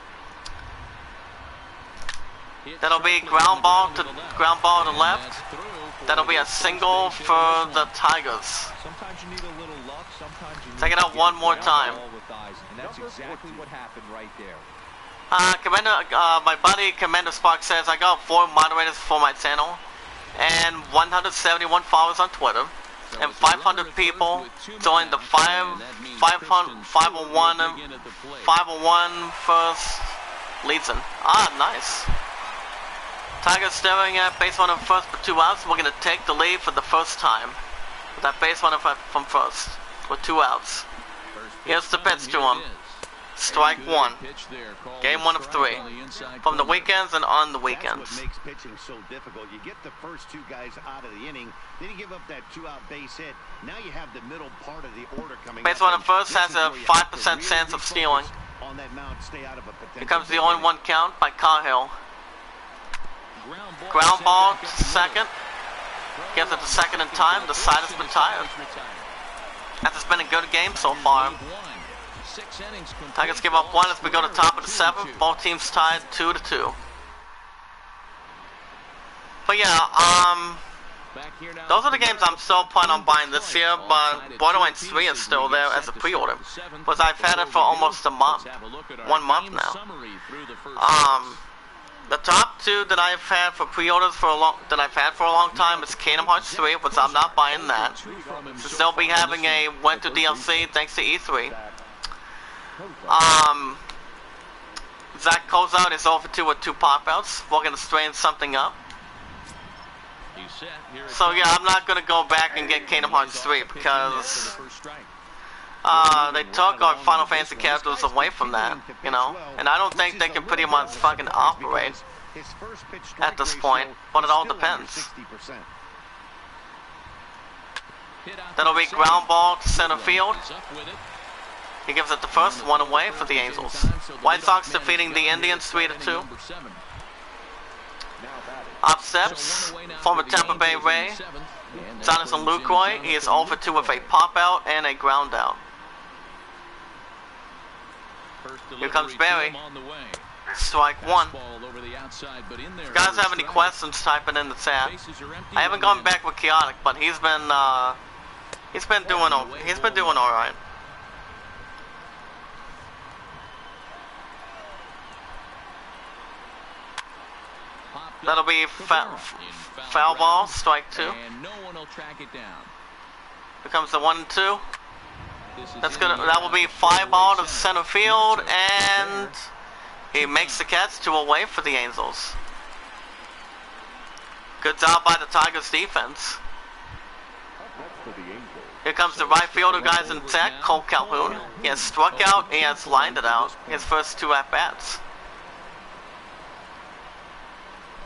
That'll be ground ball to left. That'll be a single for the Tigers. Sometimes you need a little luck, sometimes you need Take it out one more time. And that's exactly what happened right there. My buddy Commander Spark says I got 4 moderators for my channel and 171 followers on Twitter, and 500 people joined the 501 First Legion. Ah, nice. Tigers staring at base runner first for 2 outs. We're going to take the lead for the first time with that base runner from first with 2 outs. Here's the pitch to him. Strike 1. Game 1 of 3. From the weekends and on the weekends. That's what makes pitching so difficult. You get the first 2 guys out of the inning, then you give up that 2-out base hit. Now you have the middle part of the order coming. Base runner first has a 5% chance of stealing. On that mound, stay out of a potential. Here comes the 0-1 count by Cahill. Ground ball to second. Gives it to second in time. The side has been tired. As it's been a good game so far. Tigers give up 1 as we go to top of the 7th. Both teams tied 2-2. But yeah, those are the games I'm still planning on buying this year, but Borderlands 3 is still there as a pre-order. Because I've had it for almost a month. 1 month now. The top 2 that I've had for pre-orders for a long time is Kingdom Hearts 3, which I'm not buying that. So they'll be having a winter DLC thanks to E3. Zach Kozart is over 2 with 2 pop-outs. We're gonna strain something up. So yeah, I'm not gonna go back and get Kingdom Hearts 3 because they took our Final Fantasy characters away from that, you know, and I don't think they can pretty much fucking operate at this point, but it all depends. That'll be ground ball to center field. He gives it the first, 1 away for the Angels. White Sox defeating the Indians 3-2. Up steps, former Tampa Bay Ray, Jonathan Lucroy. He is over 2 with a pop-out and a ground out. Here comes Barry. Strike 1. If you guys have any questions, type it in the chat. I haven't gone back with Chaotic, but he's been doing all right. That'll be foul ball, strike 2. Here comes the 1-2. That will be fly ball to center field, and he makes the catch 2 away for the Angels. Good job by the Tigers defense. Here comes the right fielder, guys in tech, Cole Calhoun. He has struck out, he has lined it out. His first 2 at bats.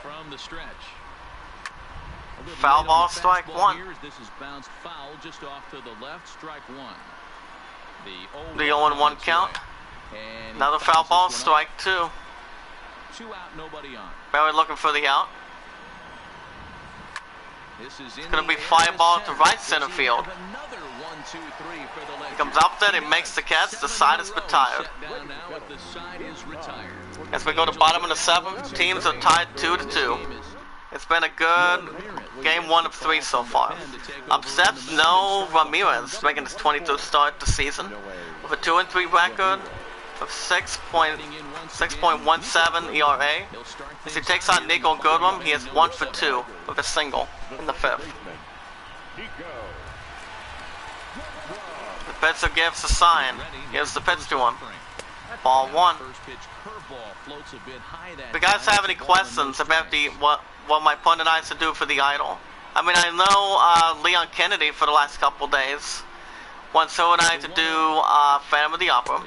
From the stretch. Foul ball, strike 1. This is bounced foul just off to the left, strike 1. The 0-1 count. Another foul ball, strike 2. 2 out, nobody on. Barry looking for the out. It's going to be fly ball to right center field. He comes up there, he makes the catch, the side is retired. As we go to bottom of the 7th, teams are tied 2-2. It's been a good game 1 of 3 so far. Upsets, no Ramirez, making his 23rd start this season. With a 2-3 record of 6.17 ERA. As he takes on Nico Goodwin, he is 1 for 2 with a single in the 5th. The pitcher gives a sign. Here's the pitch to him. Ball 1. If you guys have any questions about what my opponent has to do for the idol, I mean, I know Leon Kennedy for the last couple days Wants so and I to do Phantom of the Opera.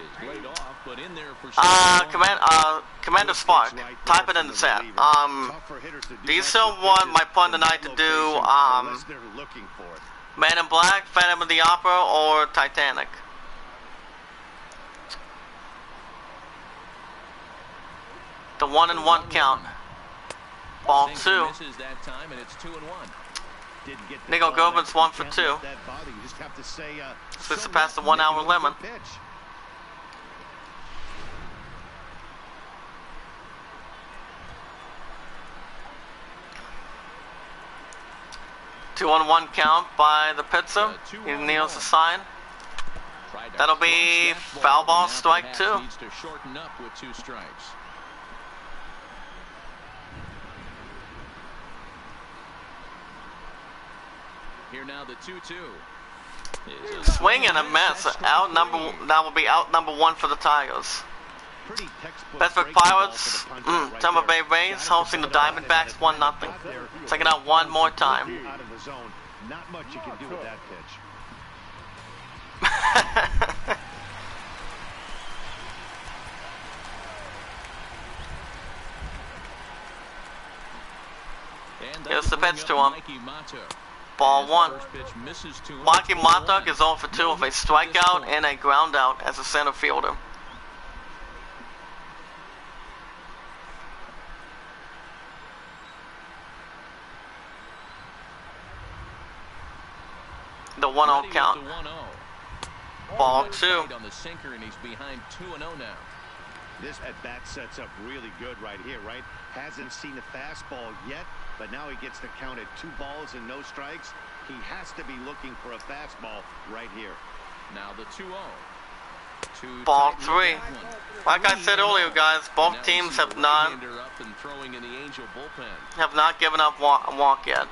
Commander Spark, type it in the chat. These still want my fun tonight to do Man in Black, Phantom of the Opera, or Titanic. The 1-1 count. Ball 2. Nico Gobin's 1 for 2. Switch to past the 1 hour limit. Two on 1 count by the pitcher. He kneels the sign. That'll be foul ball, strike 2. Needs to shorten up with 2 strikes. Here now the 2-2. Swing and a miss. That will be out number 1 for the Tigers. Pittsburgh Pirates, Tampa Bay Rays hosting the Diamondbacks 1-0. Check it out one more time. Not much you can do with that pitch. Here's the pitch to him. Ball 1. Mikey Montauk is 0 for 2 with a strikeout and a ground out as a center fielder. The 1-0 count. Ball 2. This at bat sets up really good right here, right? Hasn't seen a fastball yet, but now he gets to count at 2 balls and no strikes. He has to be looking for a fastball right here. Now the 2-0. Ball 3. Like I said earlier, guys, both teams have not given up a walk yet.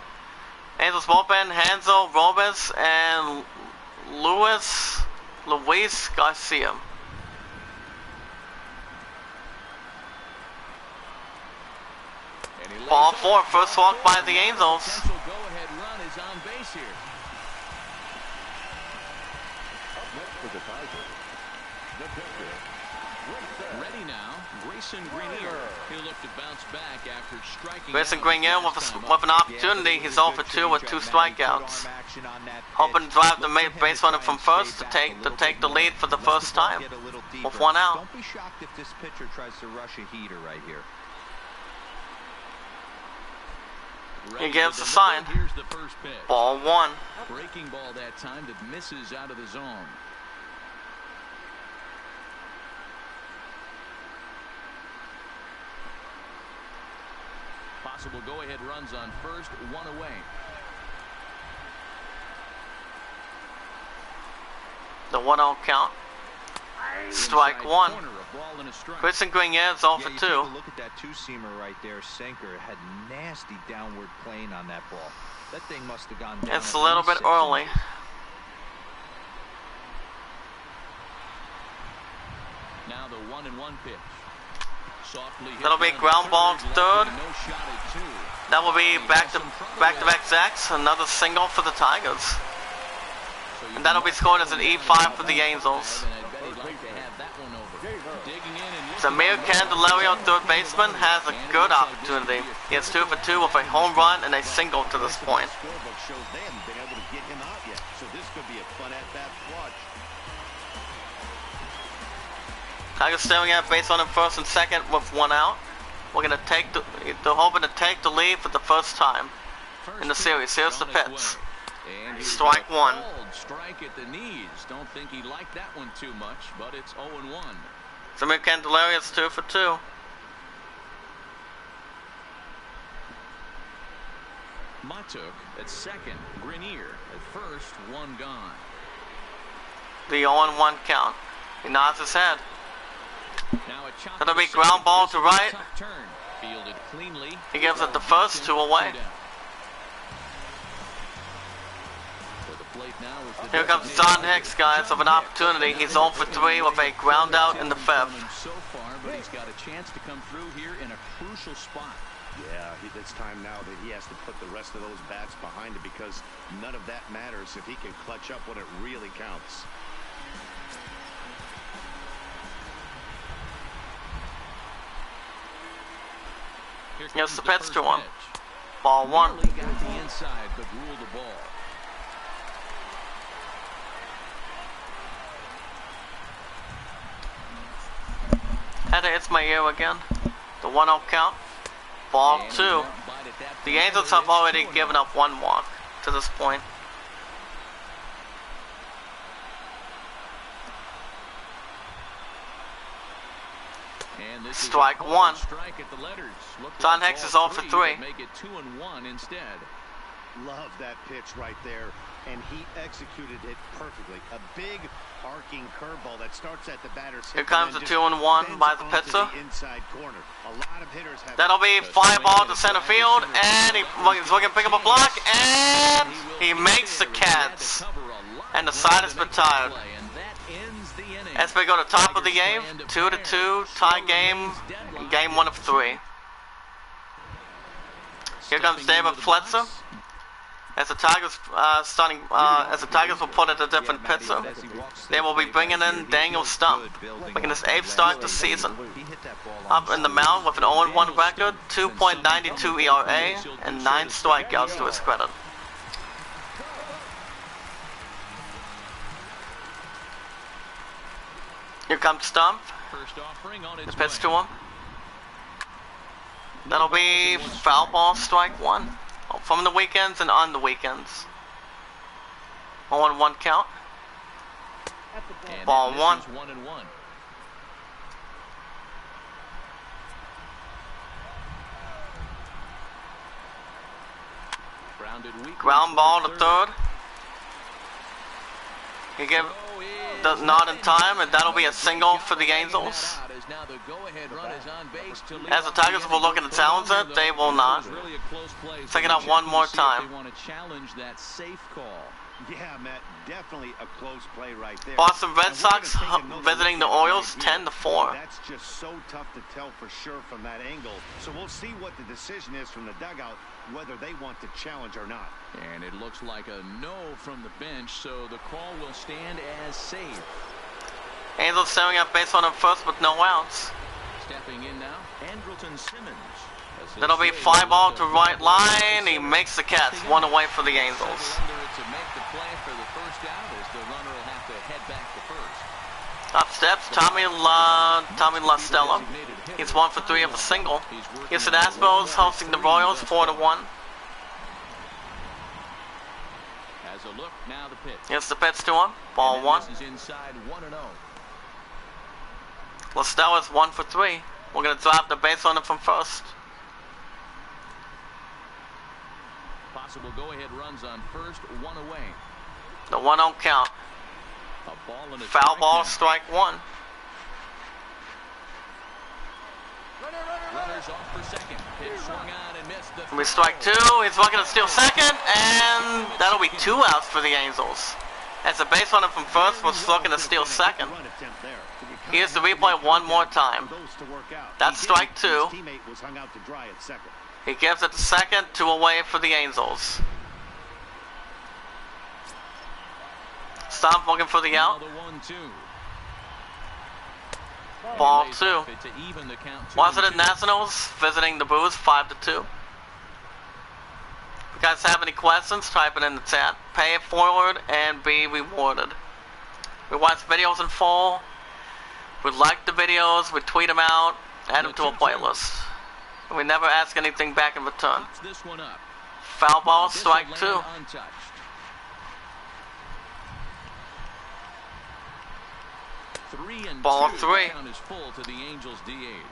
Angels bullpen, Hansel, Robes, and Luis Garcia. Ball 4, first walk by the Angels. Go-ahead run is on base here. Ready now, Grayson Greenier. He'll look to bounce back after striking. Grayson Greenier with an opportunity. He's 0 for 2 with 2 strikeouts. Hoping to drive the base runner from first to take the lead for the first time with 1 out. Don't be shocked if this pitcher tries to rush a heater right here. He gives the sign. Ball 1. Breaking ball that time that misses out of the zone. Possible go-ahead runs on first, 1 away. The 1-0 count. Strike 1. Grayson Greenier is 0 for 2. Look at that 2-seamer right there, sinker. It had nasty downward plane on that ball. That thing must have gone down. It's a little bit early. Now the 1-1 pitch. That'll be ground ball to third. That will be back-to-back Zacks. Another single for the Tigers. And that'll be scored as an E5 for the Angels. Samir Candelario, third baseman, has a good opportunity. He has 2 for 2 with a home run and a single to this point. Tigers staring at base on him first and second with 1 out. They're hoping to take the lead for the first time in the series. Here's the pitch. Strike 1. Strike at the knees. Don't think he liked that one too much, but it's 0-1. Samir Candelario is 2 for 2. Matuk at second. Greenier at first. 1 gone. The 0-1 count. He nods his head. That'll be ground ball to right. He gives it the first, 2 away. Here comes John Hicks, guys, with an opportunity. He's 0 for 3 with a ground out in the 5th. So far, but he's got a chance to come through here in a crucial spot. Yeah, it's time now that he has to put the rest of those bats behind him because none of that matters if he can clutch up when it really counts. Here's the pitch to him. Ball one. Got the inside, but ruled the ball. Had to hit my ear again. The 1-0 count. Ball two. The Angels have already given up one walk to this point. Strike one. John Hicks is 0 for 3. Make it 2-1 instead. Love that pitch right there, and he executed it perfectly. A big arcing curveball that starts at the batter's hip. Here comes the 2-1 by the pitcher. Inside corner. A lot of hitters have. That'll be fly ball to center field, and he's looking to pick up a block, and he makes the catch. And the side is retired. As we go to top of the game, 2-2, tie game, game 1 of 3. Here comes David Fletcher. As the Tigers as the Tigers will put it a different pitcher, they will be bringing in Daniel Stump, making his 8th start this season. Up in the mound with an 0-1 record, 2.92 ERA, and 9 strikeouts to his credit. Here comes Stump. The pitch to him. That'll be foul ball, strike one. From the weekends and on the weekends. 0-1 count. Ball one. Ground ball to third. He gave the nod in time, and that'll be a single for the Angels. As the Tigers will look at the challenge it, they will not. Take it out one more time. Yeah, Matt, definitely a close play right there. Boston Red Sox visiting the Orioles 10-4. That's just so tough to tell for sure from that angle. So we'll see what the decision is from the dugout, whether they want to challenge or not. And it looks like a no from the bench, so the call will stand as safe. Angels staring at base on first with no outs. Stepping in now, Andrelton Simmons. That'll be fly ball to right line. He makes the catch. One away for the Angels. Up steps Tommy La Stella. He's 1 for 3 of a single. Here's the Astros hosting the Royals 4-1. Here's the pitch to him. Ball one. La Stella's 1 for 3. We're gonna drop the base on him from first. Possible go-ahead runs on first, 1 away. The 1-0 count. Foul ball, strike one. Runners off for second. Pitch swung on and missed the We strike two. He's looking to steal second, and that'll be 2 outs for the Angels. As the base runner from first was looking to steal second. Here's the replay one more time. That's strike 2. He gives it to second, 2 away for the Angels. Stump looking for the out. Ball 2. Washington Nationals visiting the Blues 5-2. If you guys have any questions, type it in the chat. Pay it forward and be rewarded. We watch videos in full. We like the videos. We tweet them out. Add them to a playlist. And we never ask anything back in return. Foul ball, strike 2. Ball 3.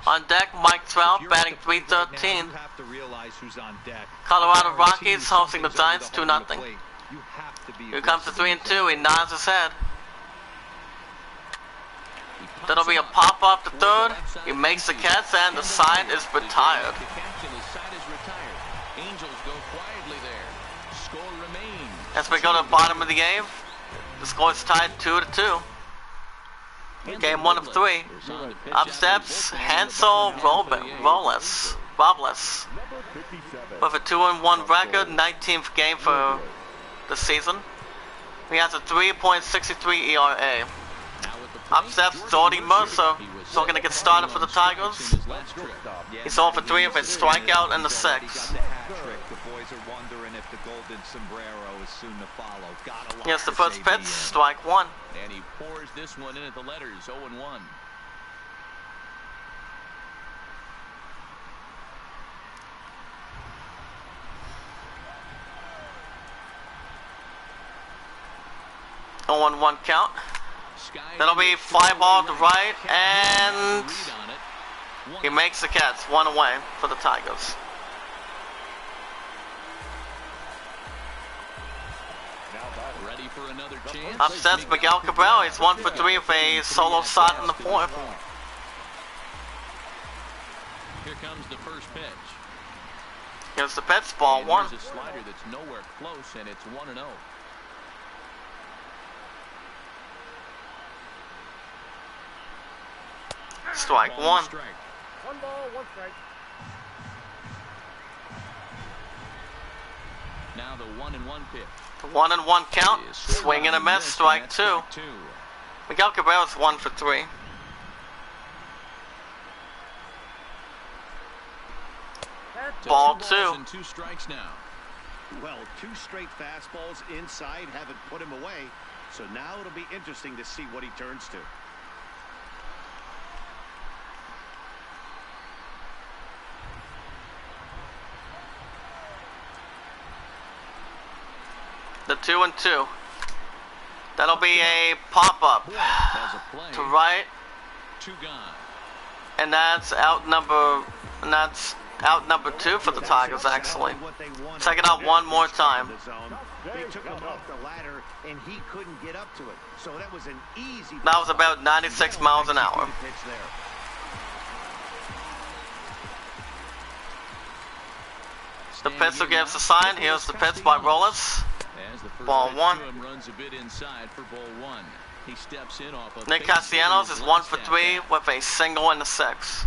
On deck, Mike Trout batting .313. Colorado Rockies hosting the Giants 2-0. Here comes the 3-2. He nods his head. That'll be a pop-up to third. He makes the catch, and the side is retired. As we go to the bottom of the game, the score is tied 2-2. Game 1 of 3. Up steps Hansel Robles Robles with a 2-1 record, 19th game for the season. He has a 3.63 ERA. Upsets Jordy Mercer, still going to get started for the Tigers. He's 0 for 3 with a strikeout and the 6. Here's the first pitch, strike 1. And he pours this one in at the letters, 0-1. On 1 count. That'll be fly ball to right, and he makes the catch. 1 away for the Tigers. Ready for another chance. Upsets Miguel Cabral. He's 1 for 3 with a solo shot in the 4th. Here comes the first pitch. Here's the pitch, ball 1. There's a slider that's nowhere close, and it's 1-0. Strike 1. 1 ball, 1 strike. Now the 1-1 pitch. 1-1 count. Swing and a miss. Strike 2. Miguel Cabral is 1 for 3. Ball 2. And 2 strikes now. Well, 2 straight fastballs inside haven't put him away. So now it'll be interesting to see what he turns to. The 2-2. That'll be a pop-up to right. 2 gone. And that's out number 2 for the Tigers, actually. Check it out one more time. They took him off the ladder and he couldn't get up to it. So that was an easy. That was about 96 miles an hour. The pitcher gives the sign. Here's the pitch by Robles. Ball 1. Runs a bit inside for ball 1. He steps in off of Nick Castellanos is 1 for 3 with a single and a 6.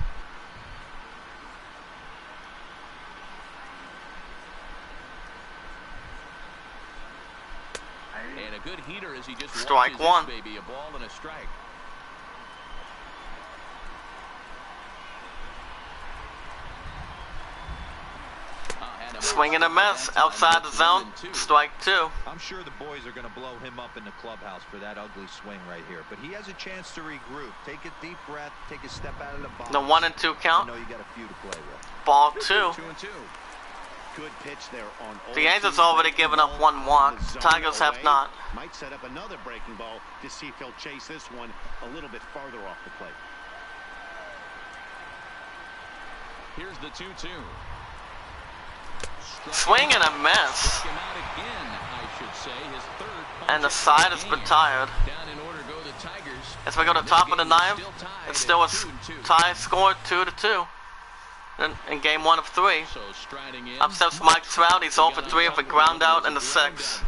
And a good heater as he just strike 1. Baby, a ball and a strike. Swing and a miss outside the zone. Strike 2. I'm sure the boys are going to blow him up in the clubhouse for that ugly swing right here. But he has a chance to regroup. Take a deep breath. Take a step out of the box. The 1-2 count. I know you got a few to play with. Ball 2. 2-2. Good pitch there on. The Angels already given up 1 walk. The Tigers have not. Might set up another breaking ball to see if he'll chase this one a little bit farther off the plate. Here's the 2-2. Swing and a miss. And the side has been tired. As we go to the top of the 9th, it's still a tie score 2-2. In game 1 of 3. Upsets Mike Trout. He's 0 for 3 with a ground out and a 6.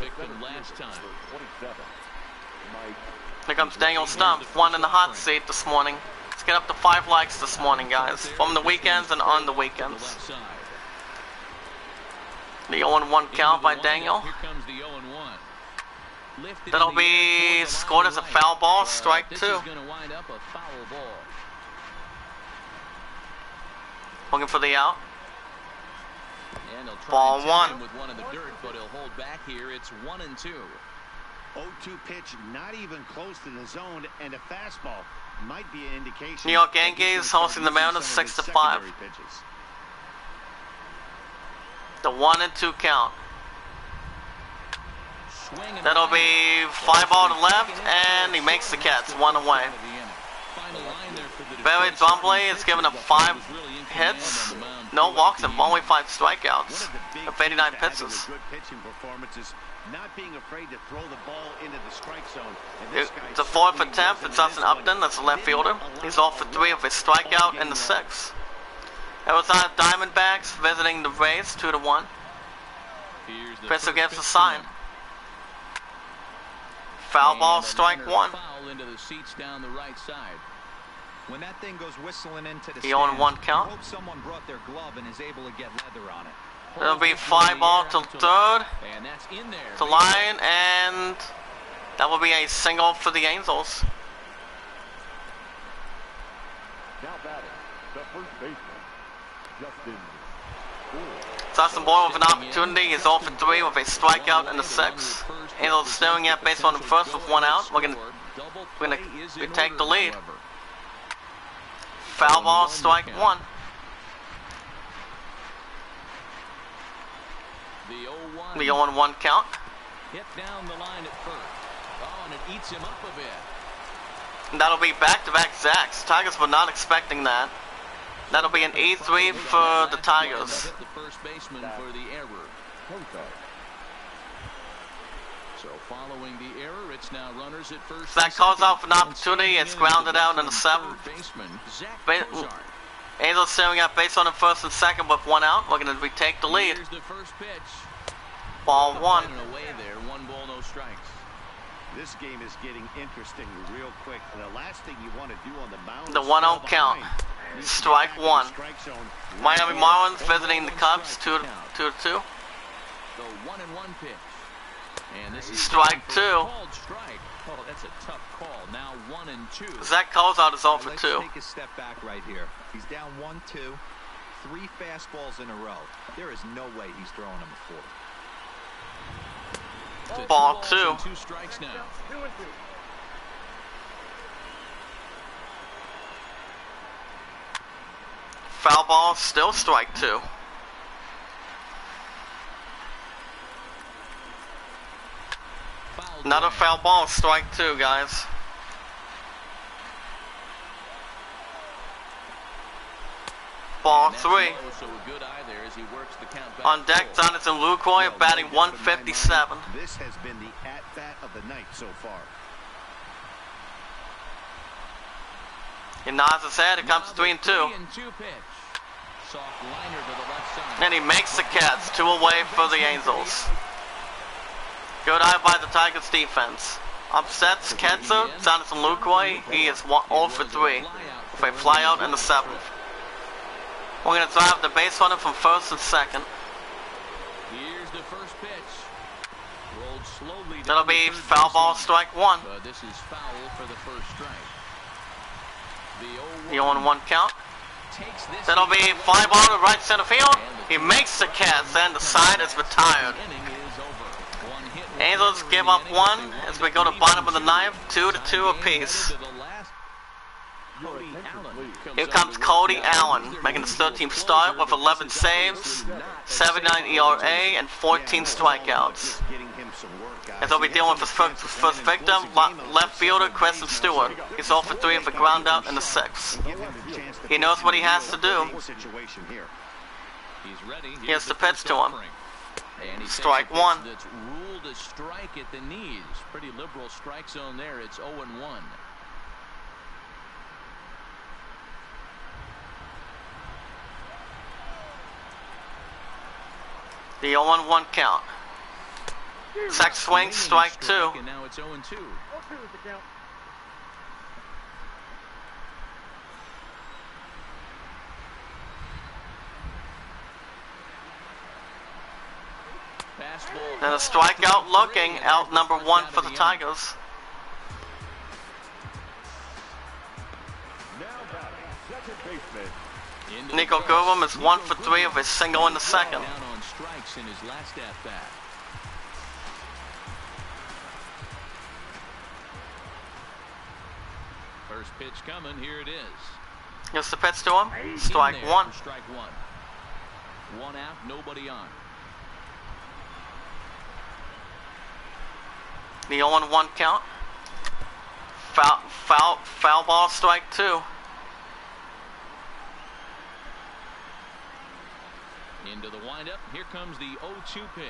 Here comes Daniel Stump, 1 in the hot seat this morning. Let's get up to 5 likes this morning, guys. From the weekends and on the weekends. The 0-1 count by Daniel. That'll be scored as a foul ball, strike 2. Looking for the out. Ball 1. With one in the dirt, but he'll hold back here. It's 1-2. 0-2 pitch, not even close to the zone, and a fastball might be an indication. New York Yankees hosting the Mariners 6-5. The 1-2 count. That'll be fly ball to left, and he makes the catch. 1 away. Barry Trombley is given up 5 hits, no walks, and only 5 strikeouts of 89 pitches. Good pitching performances, not being afraid to throw the ball into the strike zone. It's a 4th attempt for Justin Upton. That's a left fielder. He's 0 for 3 with a strikeout and the 6. Arizona Diamondbacks visiting the Rays 2-1. Pitcher gives the sign. Foul ball, strike 1. Foul into the seats down the right side. When that thing goes whistling into the The 0-1 count. hope someone brought their glove and is able to get leather on it. It'll be fly ball to third, And that's in there. to line, and that will be a single for the Angels. Now batting, the first baseman, Justin. Dustin Boyle with an opportunity. He's 0 for 3 with a strikeout in the 6th. Angels staring at base on the first with 1 out. We're gonna take the lead. Foul ball, strike 1. The 0-1 count. Hit down the line at first. Oh, and it eats him up a bit. And that'll be back-to-back sacks. Tigers were not expecting that. That'll be an E3 for the Tigers. Hit the first baseman for the error. So following the error, it's now runners at first. That calls out for an opportunity. It's grounded out in the 7th. Angels staring at base on the first and second with 1 out. We're going to retake the lead. Here's the first pitch. Ball 1. Away there. 1 ball, no strikes. This game is getting interesting real quick. And the last thing you want to do on the mound. The 1-0 count. Strike 1. Miami Marlins visiting the Cubs 2-2. The 1-1 pitch. And this is Strike 2. strike. Oh, that's a tough call. Now 1-2. Zach Kozart is 0 for Let's 2. take a step back right here. He's down 1-2. 3 fastballs in a row. There is no way he's throwing him a 4. Ball 2. 2 strikes now. 2-2. Foul ball, still strike 2. Another foul ball, strike 2, guys. Ball 3. On deck, Jonathan Lucroy batting 157. This has been the at-bat of the night so far. He nods his head. It comes 3-2. And he makes the catch. 2 away for the Angels. Good eye by the Tigers defense. Upsets catcher Jonathan Lucroy. He is 0 for 3 with a flyout in the 7th. We're going to drive the base runner from first and second. Here's the first pitch. Rolled slowly. That'll be foul ball, strike 1. This is foul for the first strike. The 0-1 count. That'll be fly ball to right center field. He makes the catch, and the side is retired. Angels give up 1 as we go to bottom of the 9th, 2-2 apiece. Here comes Cody Allen, making his 13th start with 11 saves, 7.9 ERA, and 14 strikeouts. As he'll be dealing with his first victim, left fielder Crescent Stewart. He's 0 for 3 with a ground out in the 6th. He knows what he has to do. Here's the pitch to him. Strike 1. That's ruled a strike at the knees. Pretty liberal strike zone there. It's 0-1. The 0-1 count. Second swing, strike 2. And now it's 0-2. 0-2 is the count. And a strikeout looking, out number 1 for the Tigers. Now batting, second baseman. Nico Gurlum is 1 for 3 with a single in the 2nd. Down on strikes in his last at bat. First pitch coming. Here it is. Here's the pitch to him. Strike 1. Strike 1. 1 out. Nobody on. The 0-1 count. Foul ball, strike 2. Into the windup. Here comes the 0-2 pitch.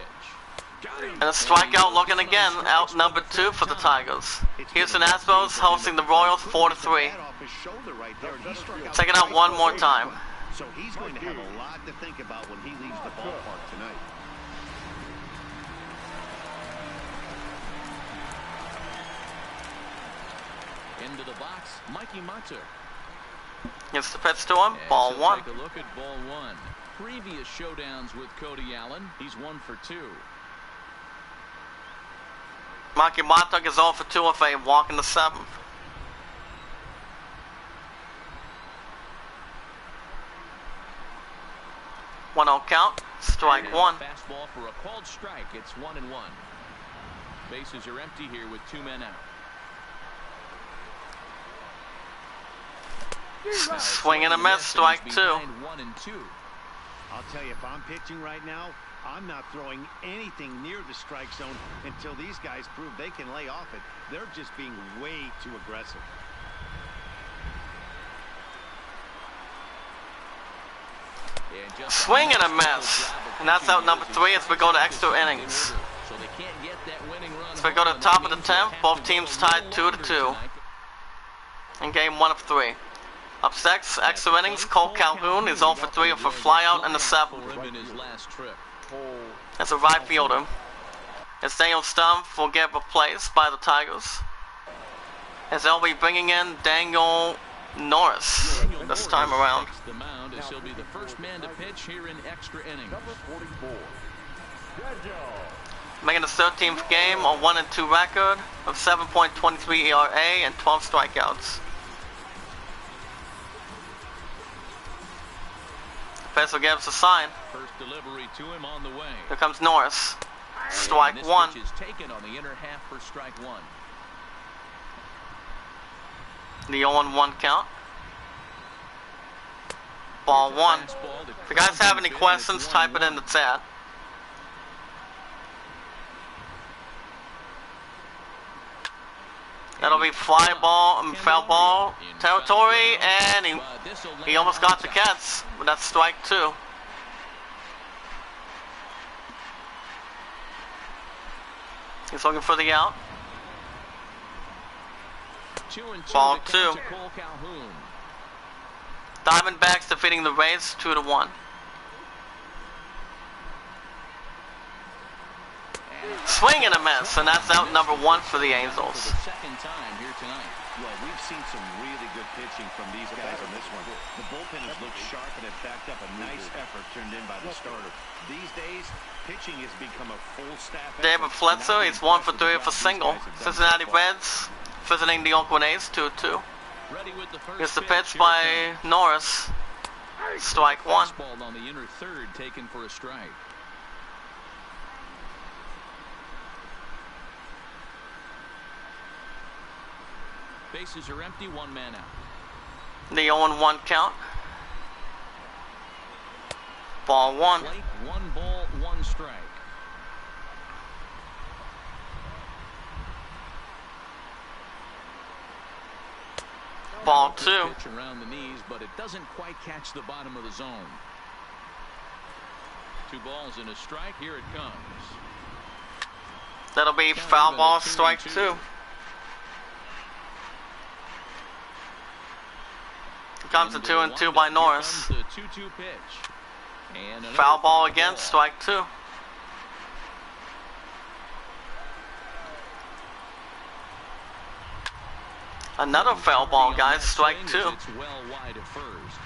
And a strikeout looking again, out number 2 for the Tigers. Houston Astros hosting the Royals 4-3. Check it out one more time. So he's going to have a lot to think about when he leaves the ballpark tonight. Into the box, Mikey Munter. Gets the pitch to him. Ball So one. take a look at ball one. Previous showdowns with Cody Allen, he's 1 for 2. Maki Matuk is 0 for 2 with a walk in the 7th. 1-0 count. Strike one. Fastball for a called strike. It's 1-1. Bases are empty here with 2 men out. Swing and a miss. Strike two. 1 and 2. I'll tell you, if I'm pitching right now, I'm not throwing anything near the strike zone until these guys prove they can lay off it. They're just being way too aggressive. Swing and a miss. And that's out number 3 as we go to extra innings. As we go to the top of the 10th, both teams tied 2-2 in game 1 of 3. Up next, extra innings, Cole Calhoun is 0 for 3 with a flyout in the 7th. As a right fielder. As Daniel Stumpf will get replaced by the Tigers. As they'll be bringing in Daniel Norris this time around. He'll be the first man to pitch here in extra innings. Making the 13th game, a 1-2 record of 7.23 ERA and 12 strikeouts. The pitcher gives a sign. First delivery to him on the way. Here comes Norris. Strike one. This pitch is taken on the inner half for strike one. The 0-1 count. Ball one. If you guys have any questions, type it in the chat. That'll be fly ball and foul ball territory, and he almost got the catch, but that's strike two. He's looking for the out. Ball two. Diamondbacks defeating the Rays 2-1. Swing and a miss, and that's out number 1 for the Angels. Second time here tonight. Well, we've seen some really good pitching from these guys on this one. The bullpen has looked sharp and it backed up a nice effort turned in by the starter. These days, pitching has become a full staff effort. David Fletcher, he's 1 for 3 with a single. Cincinnati Reds visiting the Oakland A's 2-2. Here's the pitch by Norris. Strike one. Fastball on the inner third taken for a strike. Bases are empty, 1 man out. The 0-1 count. Ball one. 1 ball, 1 strike. Ball two. Pitch around the knees, but it doesn't quite catch the bottom of the zone. 2 balls and a strike. Here it comes. That'll be foul ball, strike two. Here comes the 2-2 by Norris. The 2-2 pitch. And foul ball again, strike two. Another foul ball, guys. Strike two. It's well wide at first.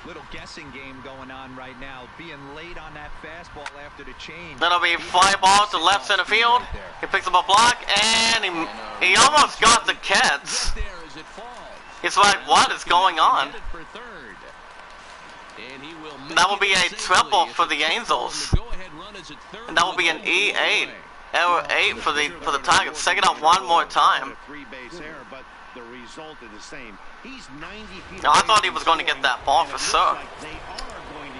Little guessing game going on right now. Being late on that fastball after the change. That'll be fly ball to left center field. He picks up a block, and he almost got the catch. It's like, what is going on? That will be a triple for the Angels. And that will be an E8. Error 8 for the Tigers. Take it off one more time. The result is the same. He's 90 feet. Now, I thought he was going to get that ball for sure.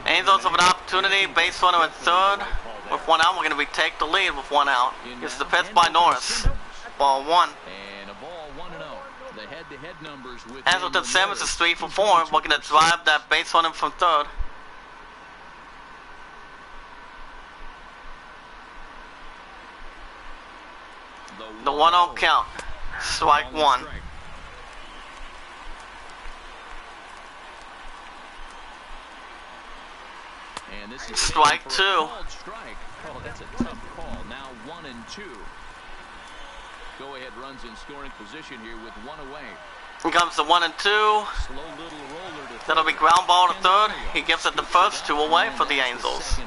Angels have an opportunity. Base runner at third. With 1 out, we're going to take the lead with 1 out. Here's the pitch by Norris. Ball one. And a ball 1-0. The head-to-head numbers with Hazleton Simmons is 3 for 4. We're going to drive that base runner from third. The 1-0 count. Strike one. And this is strike two. Strike. Oh, that's a tough call. Now 1-2. Go ahead runs in scoring position here with 1 away. Here comes the 1-2. Slow little roller to That'll be ground ball to third. He gives it the first, 2 away for the Angels.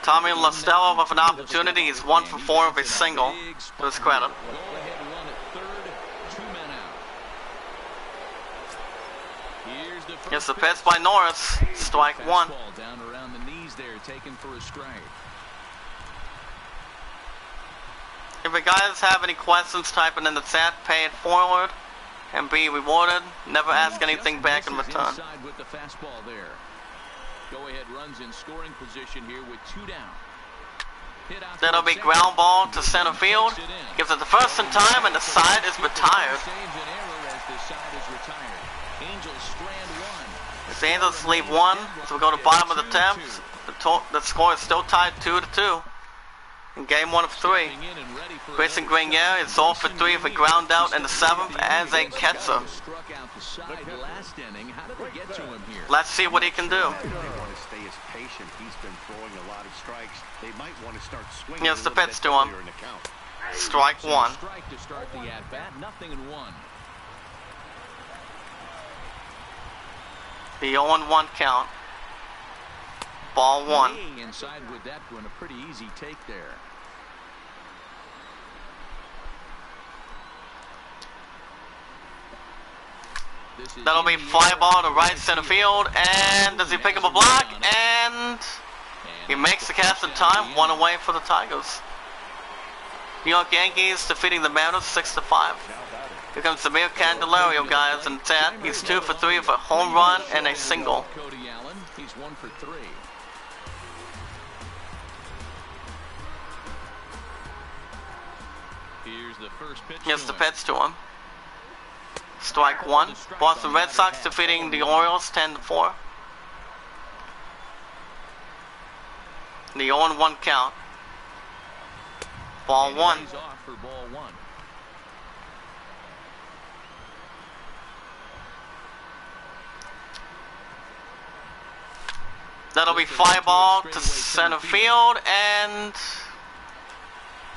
Tommy Lastella with an opportunity. He's 1 for 4 of a single, to his credit. Here's the pitch by Norris. Strike 1. Down around the knees there, taken for a strike. If you guys have any questions, type it in the chat. Pay it forward and be rewarded. Never ask anything back in return. With the fastball there. Go ahead runs in scoring position here with 2 down. That'll be ground ball to center field. Gives it the first in time, and the side is retired. The Angels leave 1, so we go to bottom of the 10th. The score is still tied 2-2 in game 1 of 3. Grayson Grenier is 0 for 3 with a ground out in the 7th as a catcher. Let's see what he can do. Here's the pitch to him. Strike 1. The 0-1 count. Ball 1. Inside with that one, a pretty easy take there. That'll be fly ball to right center field, and does he pick up a block? And he makes the catch in time. 1 away for the Tigers. New York Yankees defeating the Mariners 6-5. Here comes Samir Candelario, guys, in the chat. He's 2 for 3 with a home run and a single. He's 1 for 3. Here's the pitch to him. Strike 1. Boston Red Sox defeating the Orioles 10-4. The 0-1 count. Ball 1. That'll be fly ball to center field, and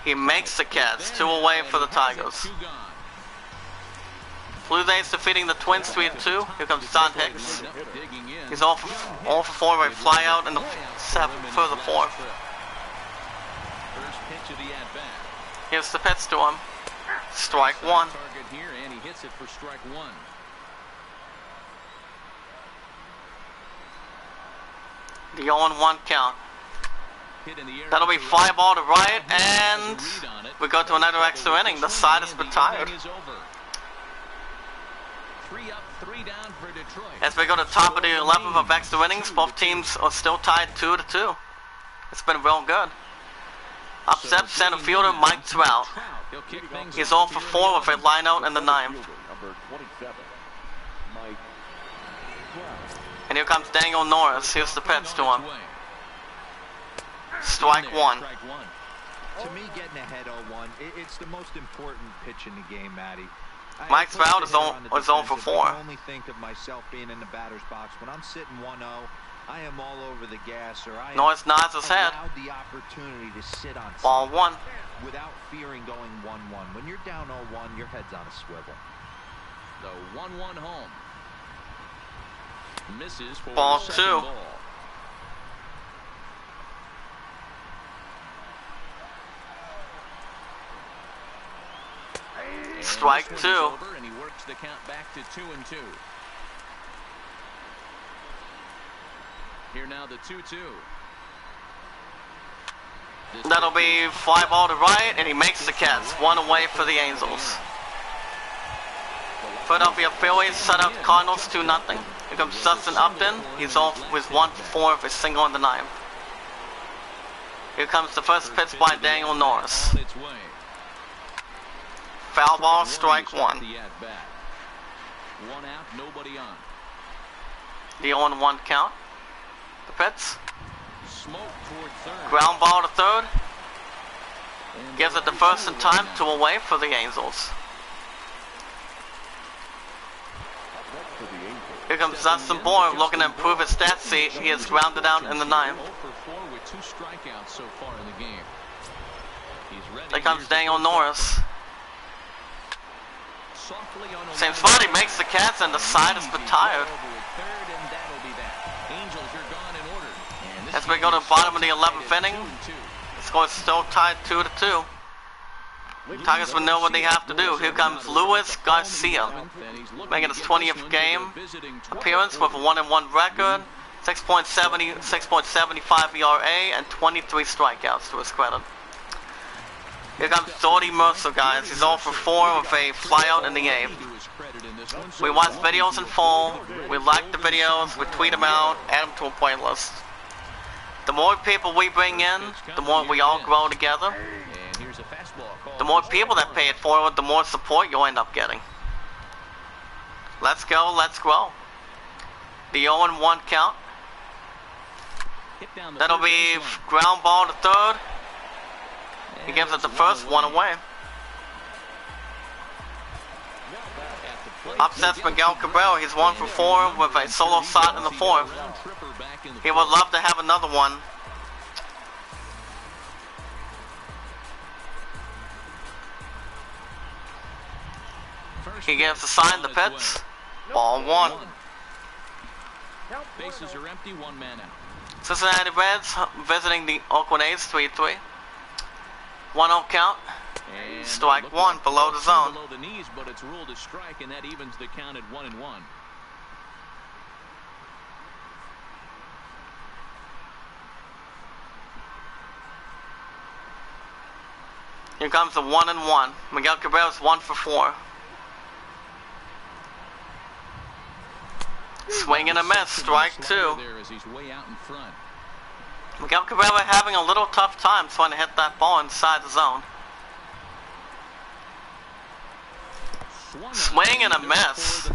he makes the catch. 2 away for the Tigers. Blue Jays defeating the Twins 3-2. Here comes Don Hicks. He's all for 4 by fly out in the 7th for the 4th. Here's the pitch to him. Strike 1. And he hits it for strike 1. The 0-1 count. That'll be fly ball to right, and we go to another extra inning. The side has been tired. As we go to top of the 11th of extra innings, both teams are still tied 2-2. It's been real good. Upset center fielder Mike Trout. He's 0 for 4 with a line out in the 9th. And here comes Daniel Norris. Here's the pitch to him. Strike 1. To me, getting ahead 0-1, it's the most important pitch in the game, Matty. Mike Trout is 0 for 4. I only think of myself being in the batter's box. When I'm sitting 1-0, I am all over the gas, or I Norris nods his head. the opportunity to sit on Ball 1. without fearing going 1-1. When you're down 0-1, your head's on a swivel. The 1-1 home. Misses for Ball the 2. second ball. Strike 2. And he works the count back to 2-2. Here now the 2-2. That'll be fly ball to right, and he makes the catch. 1 away for the Angels. Philadelphia Phillies shut out the Cardinals 2-0. Here comes Dustin Upton. He's off with 1 for 4 with a single in the 9th. Here comes the first pitch by Daniel Norris. Foul ball, strike 1. One out, nobody on. The 0-1 count. The pitch. Smoke toward third. Ground ball to third. Gives it the first in time, 2 away for the Angels. Here comes Dustin Boyle looking to improve his stat sheet. He is grounded out in the 9th. 0 for 4 with 2 strikeouts so far in the game. He's ready. Here comes Daniel Norris. Same spot, he makes the catch, and the side is retired. As we go to the bottom of the 11th inning, the score is still tied 2-2. Tigers will know what they have to do. Here comes Luis Garcia, making his 20th game appearance with a 1-1 record, 6.75 ERA, and 23 strikeouts to his credit. Here comes Jordy Mercer, guys. He's 0 for 4 with a flyout in the 8th. We watch videos in full, we like the videos, we tweet them out, add them to a playlist. The more people we bring in, the more we all grow together. The more people that pay it forward, the more support you'll end up getting. Let's go, let's grow. The 0-1 count. That'll be ground ball to third. He gives it the first, one away. Upsets Miguel Cabrera. He's 1 for 4 with a solo shot in the 4th. He would love to have another one. He gives a sign, the pitch. Ball 1. Bases are empty, 1 man out. Cincinnati Reds visiting the Oakland A's 3-3. 1-0 count. And strike 1 below the zone. Below the knees, but it's ruled a strike, and that evens the count at 1-1. Here comes the 1-1. Miguel Cabrera's 1 for 4. Swing and a miss, strike 2. Miguel Cabrera having a little tough time trying to hit that ball inside the zone. Swing and a miss.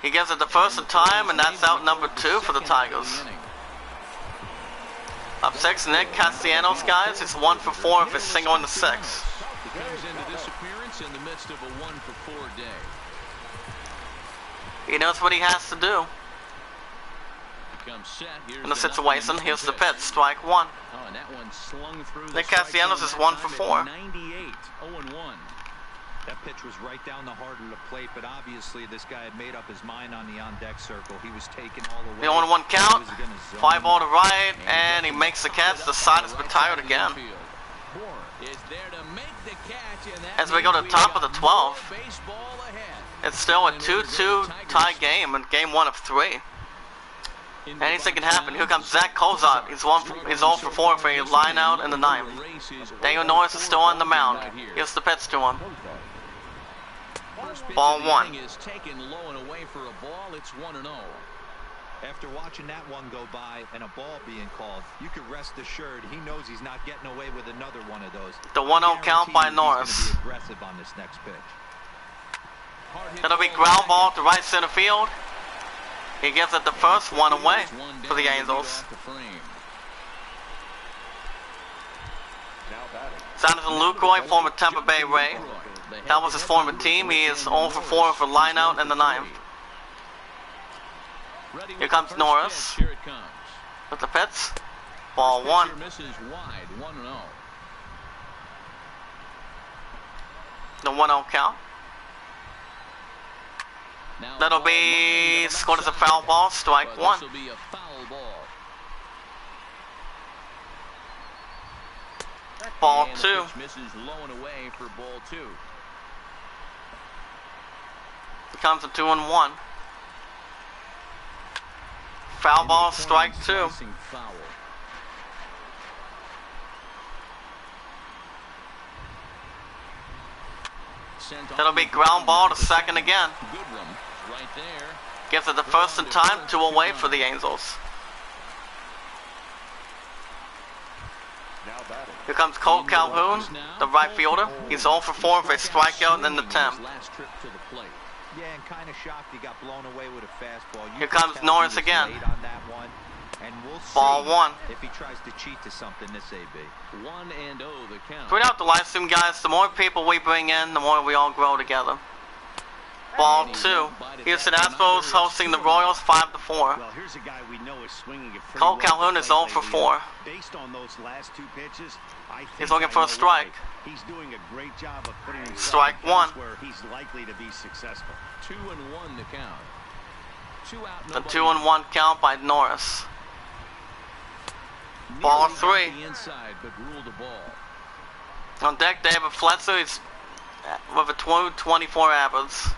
He gives it the first in time, and that's out number 2 for the Tigers. Up 6, Nick Castellanos, guys. He's 1 for 4 with his single in the 6th. He comes into this appearance in the midst of a 1 for 4 day. He knows what he has to do. Set. In the situation, here's the pitch, strike 1. Oh, and that one slung through. Nick Castellanos is 1 for 4. 98, 0-1. That pitch was right down the heart of the plate, but obviously this guy had made up his mind on the on-deck circle. He was taking all the way. The 0-1 count, 5 ball to right, and he makes the catch. The side is retired again. As we go to the top of the 12th, it's still a 2-2 tie game in game 1 of 3. Anything can happen. Here comes Zach Kozart. He's 0 for 4 for a line out in the 9th. Daniel Norris is still on the mound. Here's the pitch to him. Ball 1. After watching that one go by and a ball being called, you could rest assured he knows he's not getting away with another one of those. The 1-0 count by Norris. Aggressive on this next pitch. It'll be ground ball to right center field. He gives it the first, 1 away for the Angels. Sanderson Lucroy, former Tampa Bay Ray. That was his former team. He is 0 for 4 for line out in the 9th. Here comes Norris with the pitch. Ball 1. The 1-0 count. That'll be scored as a foul ball, strike 1. Ball 2. Becomes a 2-1. Foul ball, strike 2. That'll be ground ball to second again. Gives it the first in time, 2 away for the Angels. Here comes Cole Calhoun, the right fielder. He's 0 for 4 for a strikeout in the 10th. Yeah, and kind of shocked he got blown away with a fastball. Here comes Norris again. And we'll ball 1. If he tries to cheat to something this AB. 1-0 the count. Tweet out the live stream, guys. The more people we bring in, the more we all grow together. Ball 2. Houston Astros hosting the Royals 5-4. Well, here's a guy we know is swinging it pretty Cole well Calhoun to is play 0 for lately. 4. Based on those last 2 pitches, I think He's looking I for a know strike. why. He's doing a great job of putting himself Strike in counts 1. where he's likely to be successful. 2-1 the count. 2 out. A 2-1 count by Norris. Ball 3. The inside, but ruled a ball. On deck, David Fletcher. He's with a 2.24 average.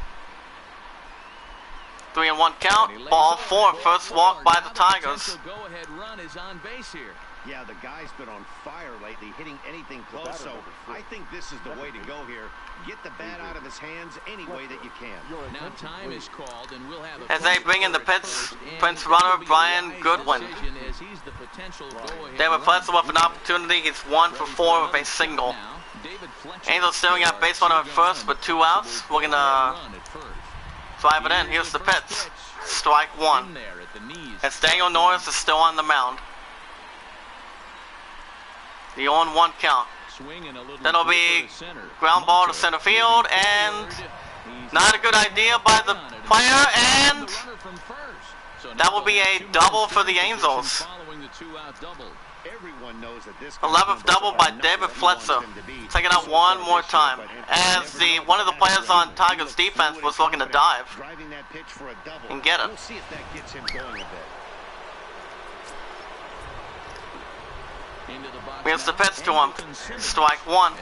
3-1 count. Ball 4. First walk by the Tigers. Go-ahead run is on base here. Yeah, the guy's been on fire lately, hitting anything close, so I think this is the way to go here. Get the bat out of his hands any way that you can. Now time is called, and we'll have a As they bring in the pits, Prince runner Brian Goodwin. David Fletcher with an opportunity. He's 1 for 4 with a single. Angels staring at base runner at first with 2 outs. We're gonna drive it in. Here's the pitch. Strike 1. As Daniel Norris is still on the mound. The 0-1 count. That'll be ground ball to center field, and not a good idea by the player, and that will be a double for the Angels. 11th double by David Fletcher. Take it out one more time, as one of the players on Tigers defense was looking to dive and get it. Here's the pitch to him. Strike 1.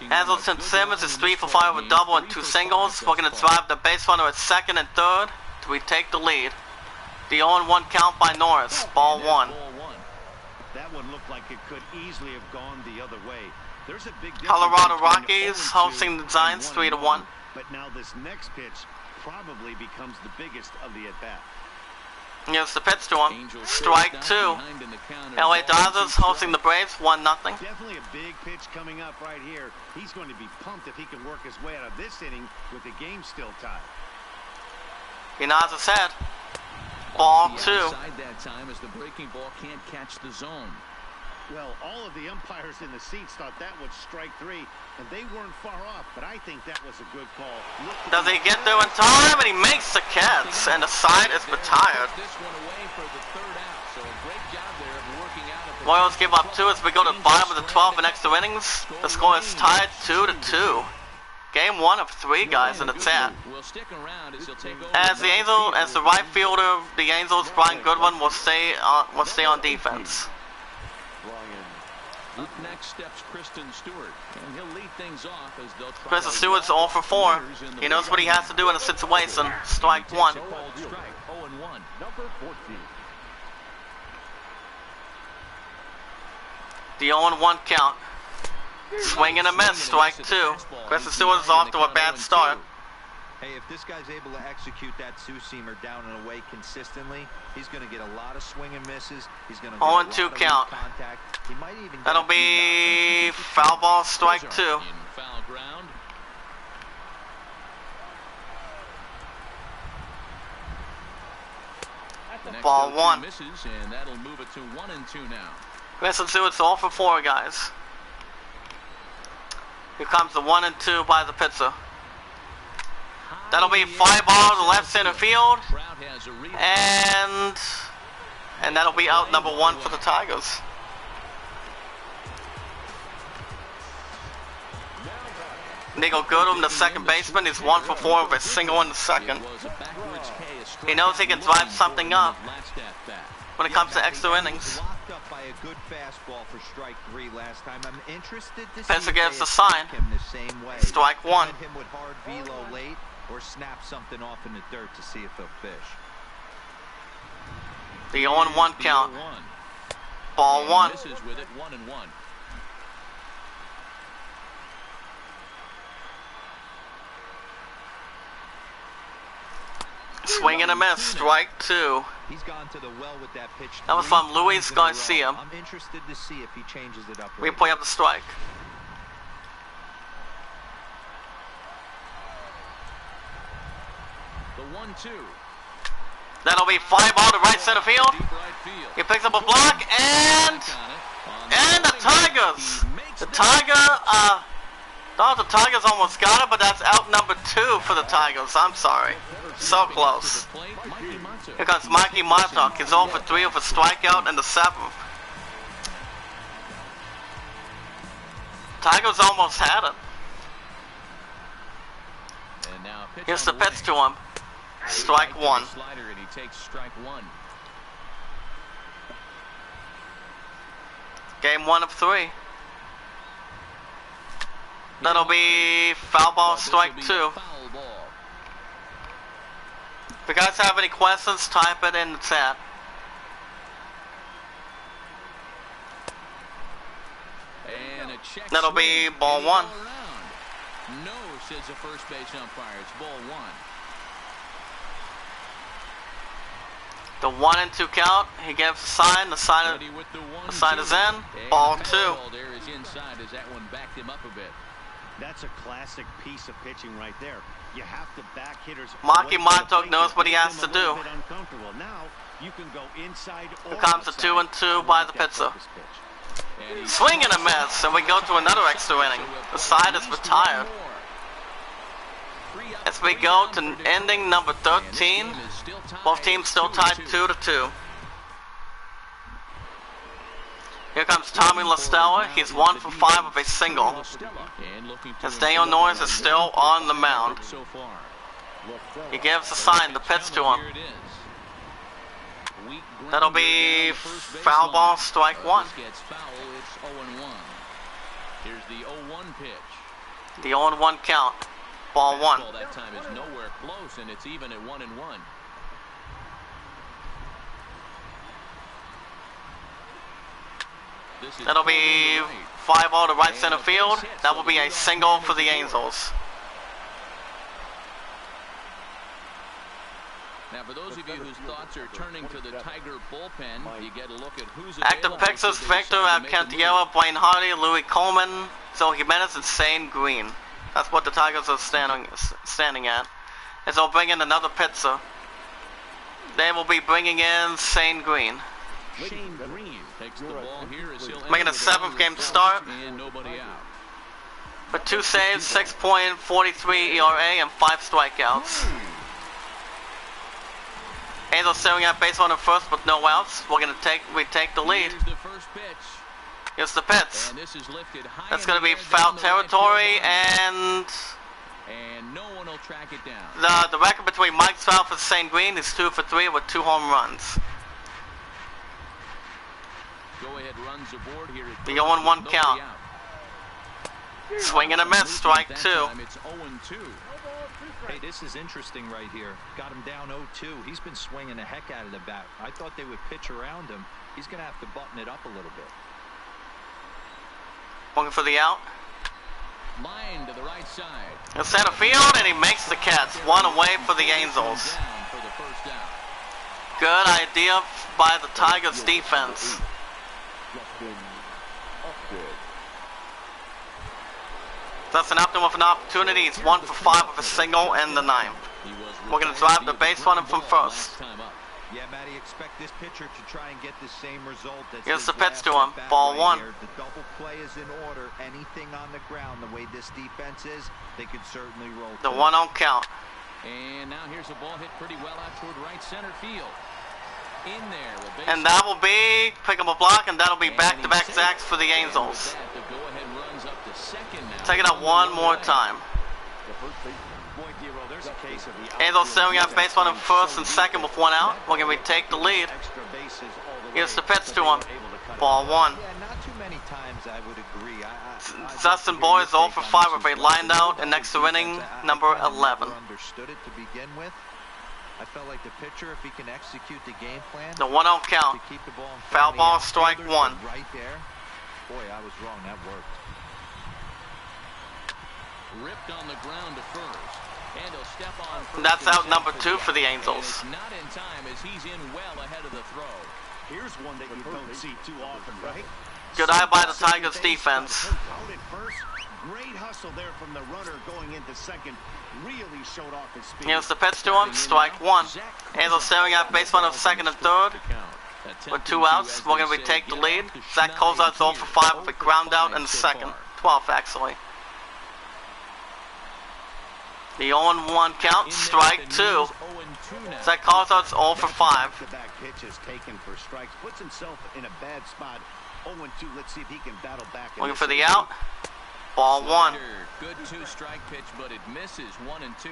Hazelton Simmons is 3 for 5 with a double and 2 singles. We're going to drive the base runner at second and third to retake the lead. The 0-1 count by Norris. Ball 1. That one looked like it could easily have gone the other way. There's a big Colorado Rockies hosting the Giants 3-1. But now this next pitch probably becomes the biggest of the at-bat. Here's the pitch to him. Strike 2. LA Dodgers hosting the Braves 1-0. Definitely a big pitch coming up right here. He's going to be pumped if he can work his way out of this inning with the game still tied. He nods his head. Ball 2. That time as the breaking ball can't catch the zone. Well, all of the umpires in the seats thought that was strike 3, and they weren't far off, but I think that was a good call. Does he get there in time? And he makes the catch, and the side is retired. Royals give up 2 as we go to 5 of the 12 in extra innings. The score is tied 2-2. Game 1 of 3, guys, and it's at. As the right fielder of the Angels, Brian Goodwin will stay on defense. Up next steps Kristen Stewart, and he'll lead things off as they'll try. Kristen Stewart's 0 for 4. He knows what he has to do in a situation. Strike 1. 0-1. Number 14. The 0-1 count. Swing and a miss. Strike 2. Kristen Stewart's off to a bad start. Hey, if this guy's able to execute that two-seamer down and away consistently, he's going to get a lot of swing and misses. He's going to get a lot of 0-2 count. Contact. He might even That'll be foul ball, strike 2. In foul ground. Ball 1. Misses, and that'll move it to 1-2 now. Kristen Stewart's 0 for 4, guys. Here comes the 1-2 by the pitcher. That'll be fly ball to left center field, and that'll be out number 1 for the Tigers. Nico Goodham, the second baseman, is 1 for 4 with a single in the second. He knows he can drive something up when it comes to extra innings. By a good fastball for strike 3 last time. I'm interested to see Pitcher gives the sign. him the same way. Strike 1. Hit him with hard velo late or snap something off in the dirt to see if he'll fish. The 0-1 count. Ball 1. Misses with it, 1-1. Swing and a miss. Strike 2. He's gone to the well with that pitch. That was from Luis Garcia. I'm interested to see if he changes it up. Replay of the strike. The 1-2. That'll be fly ball to right center field. He picks up a block, and the Tigers. The Oh, the Tigers almost got it, but that's out number 2 for the Tigers. I'm sorry. So close. Here comes Mikey Martok. He's 0 for 3 with a strikeout in the 7th. Tigers almost had it. Here's the pitch to him. Strike 1. Game 1 of 3. That'll be foul ball, strike 2. If you guys have any questions, type it in the chat. That'll be ball 1. No, says the first base umpire. It's ball 1. The 1 and 2 count. He gives a sign. The sign is in. Ball 2. There is inside as that one backed him up a bit. That's a classic piece of pitching right there. You have to back hitters. Maki Montauk knows what he has to do. Now you can go inside. Here comes the 2 and 2 by the pitcher. Swing and a miss, and we go to another extra inning. The side is retired. As we go to ending number 13, both teams still tied 2-2. Here comes Tommy LaStella. He's 1 for 5 with a single. As Dale Norris is still on the mound. He gives a sign, the pitch to him. That'll be foul ball, strike 1. Here's the 0-1 pitch. The 0-1 count. Ball 1. That time is nowhere close, and it's even at 1-1. That'll be 5-0 to right center field. That will be a single for the Angels. Now, for those of you whose thoughts are turning to the Tiger bullpen, you get a look at who's active Pixels, Victor Alcantara, Blaine Hardy, Louis Coleman, Zoe Jimenez, and Shane Green. That's what the Tigers are standing at. As they'll bring in another pitcher. They will be bringing in Shane Green. Shane Green takes the ball here as he'll making a 7th game start. And nobody out. With 2 saves, 6.43 ERA, and 5 strikeouts. Angels staring at base runner first with no outs. We take the lead. Here's the first pitch. Here's the pitch. And this is lifted high. That's going to be foul territory, and no one will track it down. The record between Mike South and Shane Green is 2 for 3 with 2 home runs. Go ahead, runs aboard here. The 0-1 count. Swing and a miss, strike 2. It's 0-2. Hey, this is interesting right here. Got him down 0-2. He's been swinging the heck out of the bat. I thought they would pitch around him. He's going to have to button it up a little bit. Looking for the out. Line to the right side. In center field, and he makes the catch. 1 away for the Angels. Good idea by the Tigers defense. Dustin Upton with an opportunity. He's 1 for 5 with a single in the 9th. We're going to drive the base runner from first. Yeah, Matty, expect this pitcher to try and get the same result. Here's the pitch to him. Ball 1. The double play is in order. Anything on the ground, the way this defense is, they could certainly roll. The 1-0 count. And now here's a ball hit pretty well out toward right center field. In there. And that will be pick up a block, and that'll be back-to-back sacks for the Angels. Take it out one more time. Angels staring at base runner first and second with 1 out. We're going to take the lead. Here's the pitch to him. Ball 1. Yeah, not too many times I would agree. Dustin Boyd is 0 for 5 with a lined out in extra inning number 11. Understood it to begin with. I felt like the pitcher, if he can execute the game plan, the 1-0 count. To keep the ball in foul ball, strike 1. Right there. Boy, I was wrong. That worked. Ripped on the ground to first. And he'll step on first. That's out number 2 for the Angels. Not in time as he's in well ahead of the throw. Here's one that you don't see too often, right? Good eye by the Tigers defense. Out at first. Great hustle there from the runner going into second. Really showed off his speed. Here's the pitch to him. Strike 1. Angels staring at base runner second and third. With 2 outs, we're going to take the lead. Zach Kozart's 0 for 5 with a ground out in the second. 12th, actually. The 0-1 count, strike 2. So that calls out 0 for 5. Back-to-back pitches taken for strikes, puts himself in a bad spot. 0-2. Let's see if he can battle back. Looking for the out. Ball 1. Good 2-strike pitch, but it misses 1 and 2.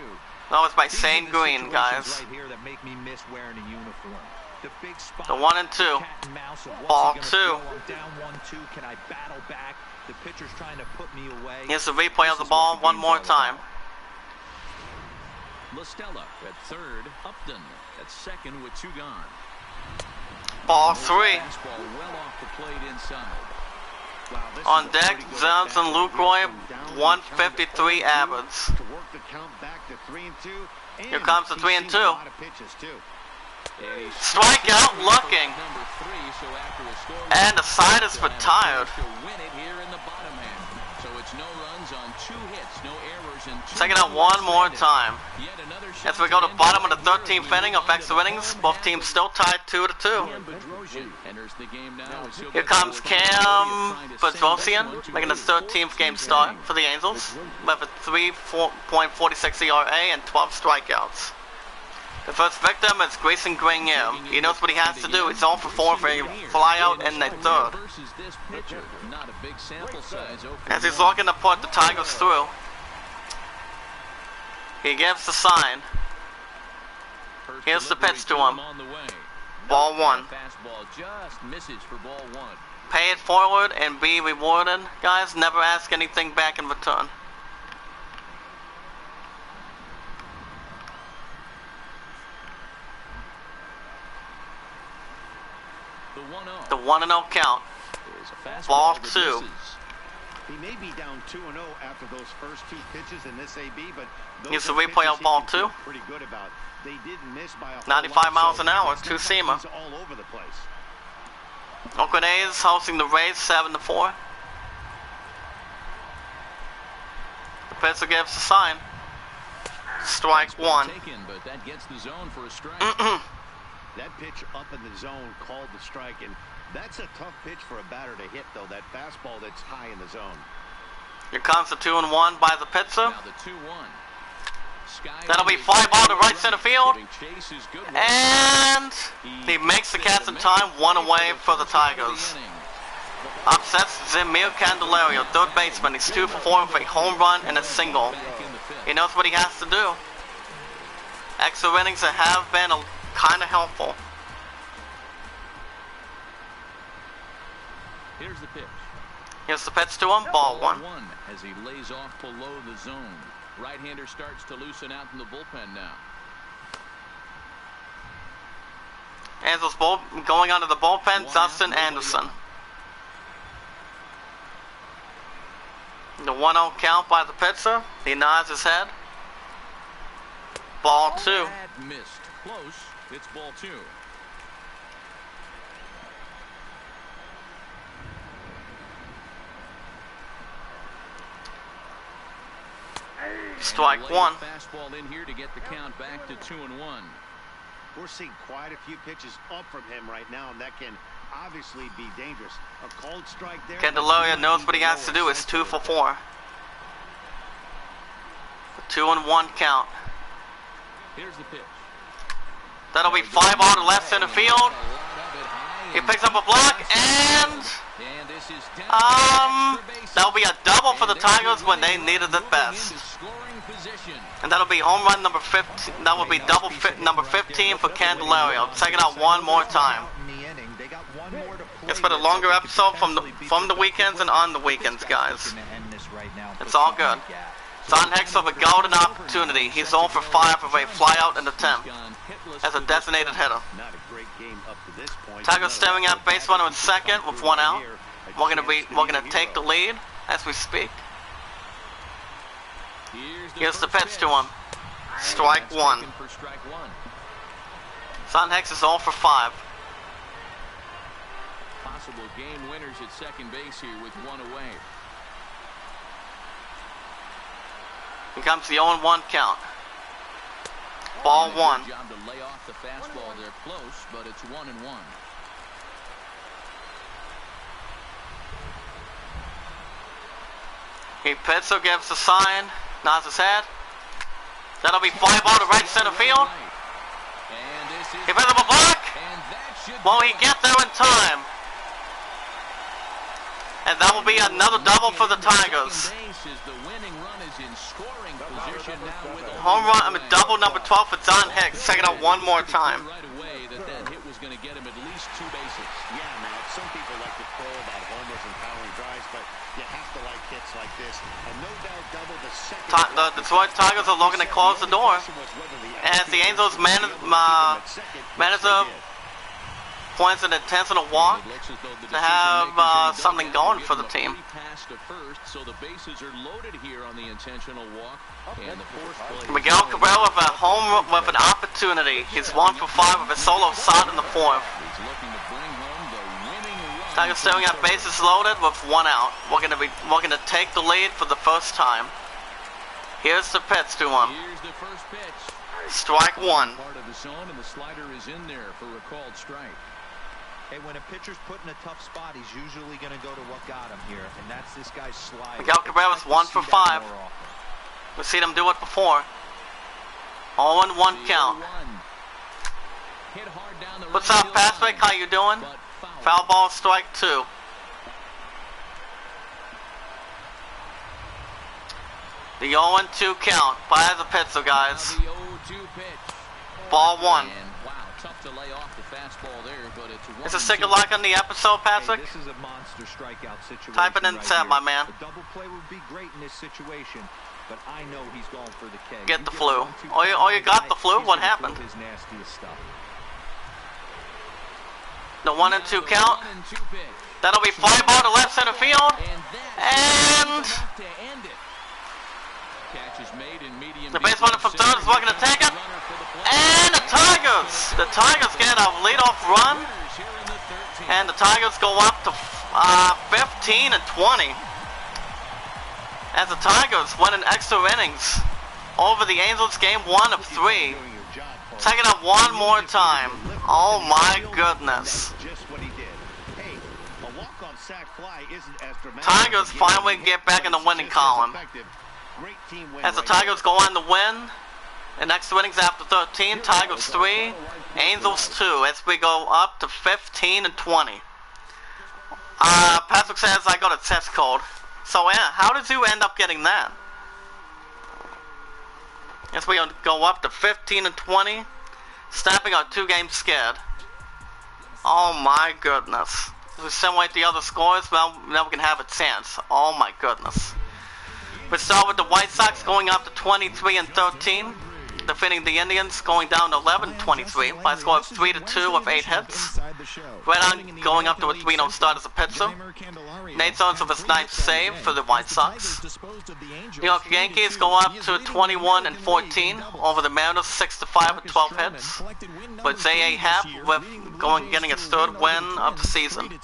That was by Shane Green, guys. Right here that make me miss wearing a uniform. The big spot. The 1 and 2. Ball 2. Down 1-2. Can I battle back? The pitcher's trying to put me away. Here's the replay of the ball one more time. LaStella at third. Upton at second with 2 gone. Ball 3. Fastball well off the plate inside. Wow, on deck, Johnson, Lucroy, 153 average. To work the count back to 3-2. Here comes the 3 and 2. A lot of pitches too. Strikeout looking. Number 3, so after a score, And the side is retired. to win it here in the bottom half. So it's no runs on 2 hits, no errors, and 2 Check it out one more time. Yet another shot As we go to end bottom of the the 13th inning of extra innings, both teams still tied 2-2. Bedrosian enters the game now. Here comes Cam Bedrosian, making his 13th game start for the Angels, with a 3.46 ERA and 12 strikeouts. The first victim is Grayson Grenier. He knows what he has to do. He's 0 for 4 for a flyout in the 3rd. As he's looking to put the Tigers through, he gives the sign. Here's the pitch to him. Ball 1. Fastball just misses for ball 1. Pay it forward and be rewarded. Guys, never ask anything back in return. The 1-0 count. Ball 2. He may be down 2-0 after those first 2 pitches in this AB, but Here's the replay of ball 2. Pretty good about. They didn't miss by a 95 miles an hour, 2-seamer. all over the place. Oakland A's hosting the Rays 7-4. The pitcher gives the sign. Strike 1. Taken, but that gets the zone for a strike. That pitch up in the zone called the strike, and that's a tough pitch for a batter to hit, though. That fastball that's high in the zone. Here comes the 2-1 by the pitcher. Now the 2-1. That'll be 5 out to right center field. And he makes the catch in time, 1 away for the Tigers. Upsets Zemir Candelario, 3rd baseman. He's 2 for 4 with a home run and a single. He knows what he has to do. Extra innings that have been kind of helpful. Here's the pitch. Here's the pitch to him, ball 1. As he lays off below the zone. Right-hander starts to loosen out in the bullpen now. Angels going onto the bullpen, Dustin Anderson. The 1-0 count by the pitcher. He nods his head. Ball 2. That missed. Close. It's ball 2. Strike 1. Fastball in here to get the count back to 2-1. We're seeing quite a few pitches up from him right now, and that can obviously be dangerous. A cold strike there. Candelario knows what he has to do. It's 2 for 4. The 2-1 count. Here's the pitch. That'll be 5 out to left center field. He picks up a block, and that'll be a double for the Tigers when they needed it best. And that'll be home run number 15. That will be double number 15 for Candelario. Check it out one more time. It's been a longer episode from the weekends and on the weekends, guys. It's all good. Don Hicks with a golden opportunity. He's 0 for 5 with a flyout in the 10th as a designated hitter. Tigers staring at base runner in second with 1 out. We're gonna take the lead as we speak. Here's the pitch to him. Strike 1. Don Hicks is 0 for 5. Possible game winners at second base here with 1 away. Here comes the 0-1 count. Ball 1. Job to lay off the fastball. They're close, but it's 1-1. He pitcher gives the sign, nods his head. That'll be fly ball to right center field. Invisible block. Will he get there in time? And that will be another double for the Tigers. Home run, double number 12 for Don Hicks. Check it out one more time. Yeah, now some people like to crow about homers and powering drives, but you have to like hits like this. And no doubt double the second. The Detroit Tigers are looking to close the door as the Angels manager points an intentional walk to have something going for the team. Miguel Cabrera with a home with an opportunity. He's 1 for 5 with a solo shot in the 4th. Tigers staring at bases loaded with 1 out. We're gonna take the lead for the first time. Here's the pitch to him. Strike 1. Part of the zone, and the slider is in there for a called strike. Hey, when a pitcher's put in a tough spot, he's usually going to go to what got him here, and that's this guy's slider. Miguel Cabrera's 1 for 5. We've seen him do it before. 0-1 count. What's up, Patrick? How you doing? Foul ball, strike 2. The 0-2 count. By the pitcher, guys. Ball 1. Is a single like on the episode, Patrick? Hey, this is a monster strikeout situation. Type it in the chat, my man. A double play would be great in this situation, but I know he's going for the K. Get the flu. Oh, you got the flu? What happened? His nastiest stuff. The 1-2 count. That'll be fly ball to left center field. And the base runner from third is looking to take it. And the Tigers get a leadoff run. And the Tigers go up to 15-20. As the Tigers win in extra innings over the Angels game 1 of 3. Check it out one more time. Oh my goodness. Tigers finally get back in the winning column. As the Tigers go on to win in extra innings after 13, Tigers 3, Angels 2, as we go up to 15-20. Patrick says I got a test code. So yeah, how did you end up getting that? As we go up to 15-20, snapping our 2-game skid. Oh my goodness. If we simulate the other scores, well, now we can have a chance. Oh my goodness. We start with the White Sox going up to 23-13, defeating the Indians going down to 11-23 by a score of 3-2 with 8 hits. Redon going up to a 3-0 start as a pitcher. Nate Jones with his 9th save for the White Sox. New York Yankees go up to 21-14 over the Mariners 6-5 with 12 hits. But J.A. Happ with getting his 3rd win of the season.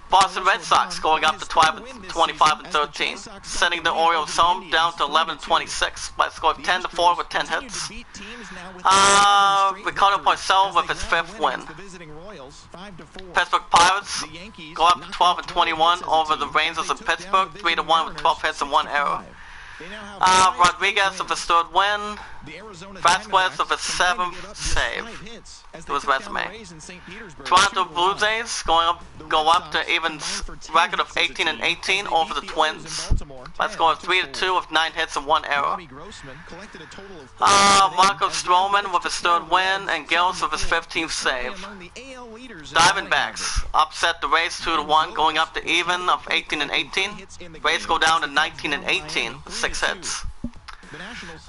Boston Red Sox going up to 25-13, sending the Orioles home down to 11-26 by a score of 10-4 with 10 hits. Ricardo Porcello with his 5th win. Pittsburgh Pirates go up to 12-21 over the Rangers in Pittsburgh, 3-1 with 12 hits and 1 error. Rodriguez with his 3rd win. Vasquez with his 7th save to his resume. Toronto Blue Jays go up to even record of 18-18 over the Twins by a score of 3-2 with 9 hits and 1 error. Marco Stroman with his 3rd win and Gills with his 15th save. Diamondbacks upset the Rays 2-1, going up to even of 18-18. Rays go down to 19-18 with 6 hits.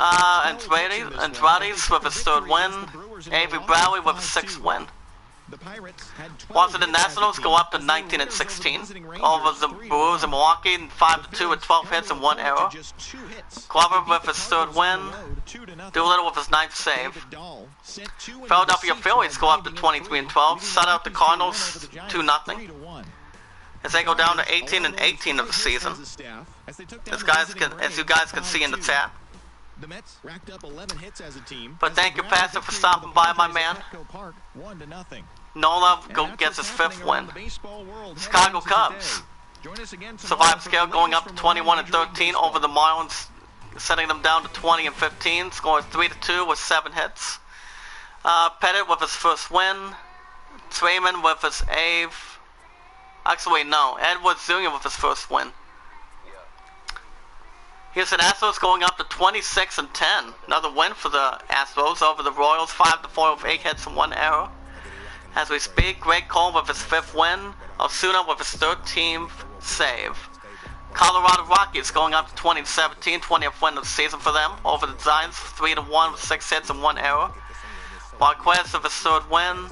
Andrades with his 3rd win. Avery Bradley with his 6th win. Washington Nationals go up to 19-16 over the Brewers in Milwaukee, 5-2 with 12 hits and 1 error. Glover with his 3rd win. Doolittle with his 9th save. Philadelphia Phillies go up to 23-12, shut out the Cardinals 2-0. As they go down to 18-18 of the season. As you guys can see in the chat. But thank you, Pastor, for stopping by, my man. Nola gets his 5th win. Chicago Cubs survive scale going up to 21-13 over the Marlins sending them down to 20 and 15, scoring 3-2 with 7 hits. Pettit with his first win. Swayman with his 8th. Actually, no. Edwards Jr. with his first win. Houston Astros going up to 26 and 10. Another win for the Astros over the Royals, 5-4 with 8 hits and 1 error. As we speak, Greg Cole with his 5th win. Osuna with his 13th save. Colorado Rockies going up to 20-17, 20th win of the season for them over the Giants, 3-1 with 6 hits and 1 error. Marquez with his 3rd win.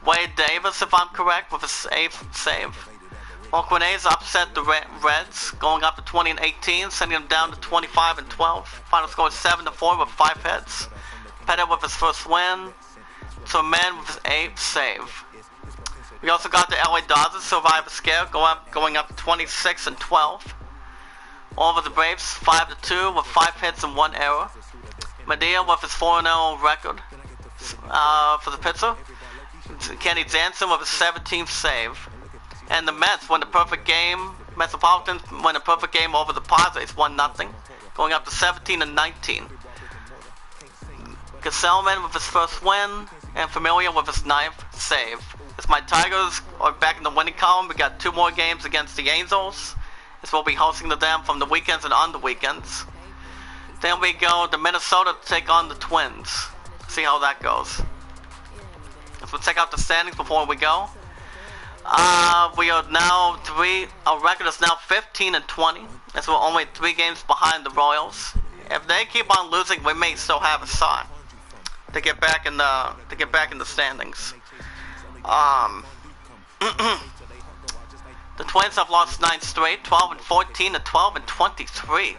Wade Davis, if I'm correct, with his 8th save. Oakland A's upset the Reds, going up to 20 and 18, sending them down to 25 and 12. Final score is 7-4 with 5 hits. Pettit with his first win. Torman with his 8th save. We also got the LA Dodgers survive a scare, going up to 26 and 12. Over the Braves, 5-2 with 5 hits and 1 error. Medea with his 4-0 record for the pitcher. Kenny Jansen with his 17th save. And the Mets win the perfect game. Metropolitans win a perfect game over the Padres, 1-0, going up to 17 and 19. Gesellman with his first win, and Familia with his 9th save. As my Tigers are back in the winning column, we got 2 more games against the Angels, as we'll be hosting them from the weekends and on the weekends. Then we go to Minnesota to take on the Twins. See how that goes. Let's check out the standings before we go. We are now our record is now 15 and 20, as we're only 3 games behind the Royals. If they keep on losing, we may still have a shot to get back in the standings. The Twins have lost 9 straight, 12 and 14 and 12 and 23.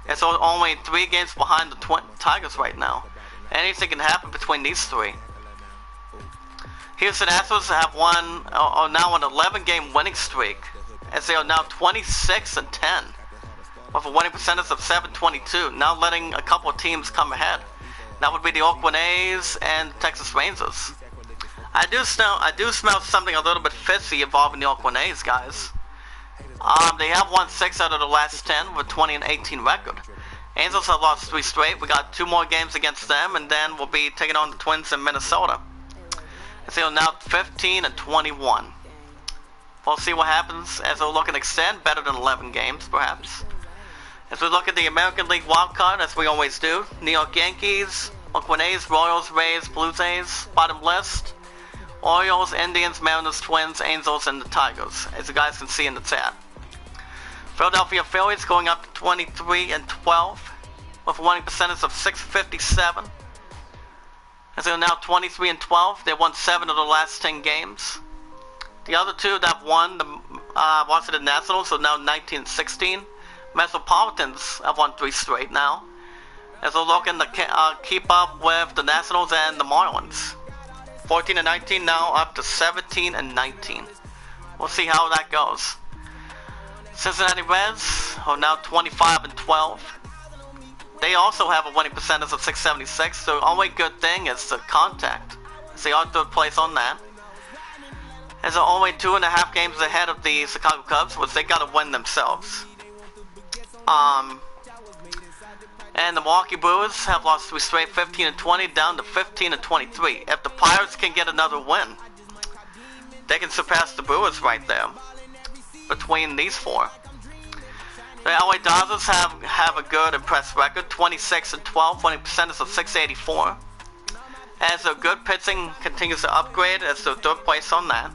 And so only 3 games behind the Tigers right now. Anything can happen between these 3. Houston Astros are now on an 11-game winning streak, as they are now 26 and 10, with a winning percentage of .722. Now letting a couple of teams come ahead. That would be the Oakland A's and Texas Rangers. I do smell something a little bit fishy involving the Oakland A's, guys. They have won 6 out of the last 10 with 20 and 18 record. Angels have lost 3 straight. We got 2 more games against them, and then we'll be taking on the Twins in Minnesota. They are now 15 and 21. We'll see what happens as they'll look and extend better than 11 games, perhaps. As we look at the American League wildcard, as we always do, New York Yankees, Oakland A's, Royals, Rays, Blue Jays, bottom list, Orioles, Indians, Mariners, Twins, Angels, and the Tigers, as you guys can see in the chat. Philadelphia Phillies going up to 23 and 12, with a winning percentage of .657. As they are now 23 and 12, they won 7 of the last 10 games. The other 2 that won, the Washington Nationals, are now 19 and 16. Metropolitans have won 3 straight now, as they're looking to keep up with the Nationals and the Marlins. 14 and 19 now, up to 17 and 19. We'll see how that goes. Cincinnati Reds are now 25 and 12. They also have a winning percentage of .676, so the only good thing is the contact. They are 3rd place on that. As they're only 2.5 games ahead of the Chicago Cubs, which they gotta win themselves. And the Milwaukee Brewers have lost 3 straight, 15 and 20, down to 15 and 23. If the Pirates can get another win, they can surpass the Brewers right there between these 4. The LA Dodgers have a good impressive record, 26 and 12, winning percentage of .684. As their good pitching continues to upgrade, as their 3rd place on that.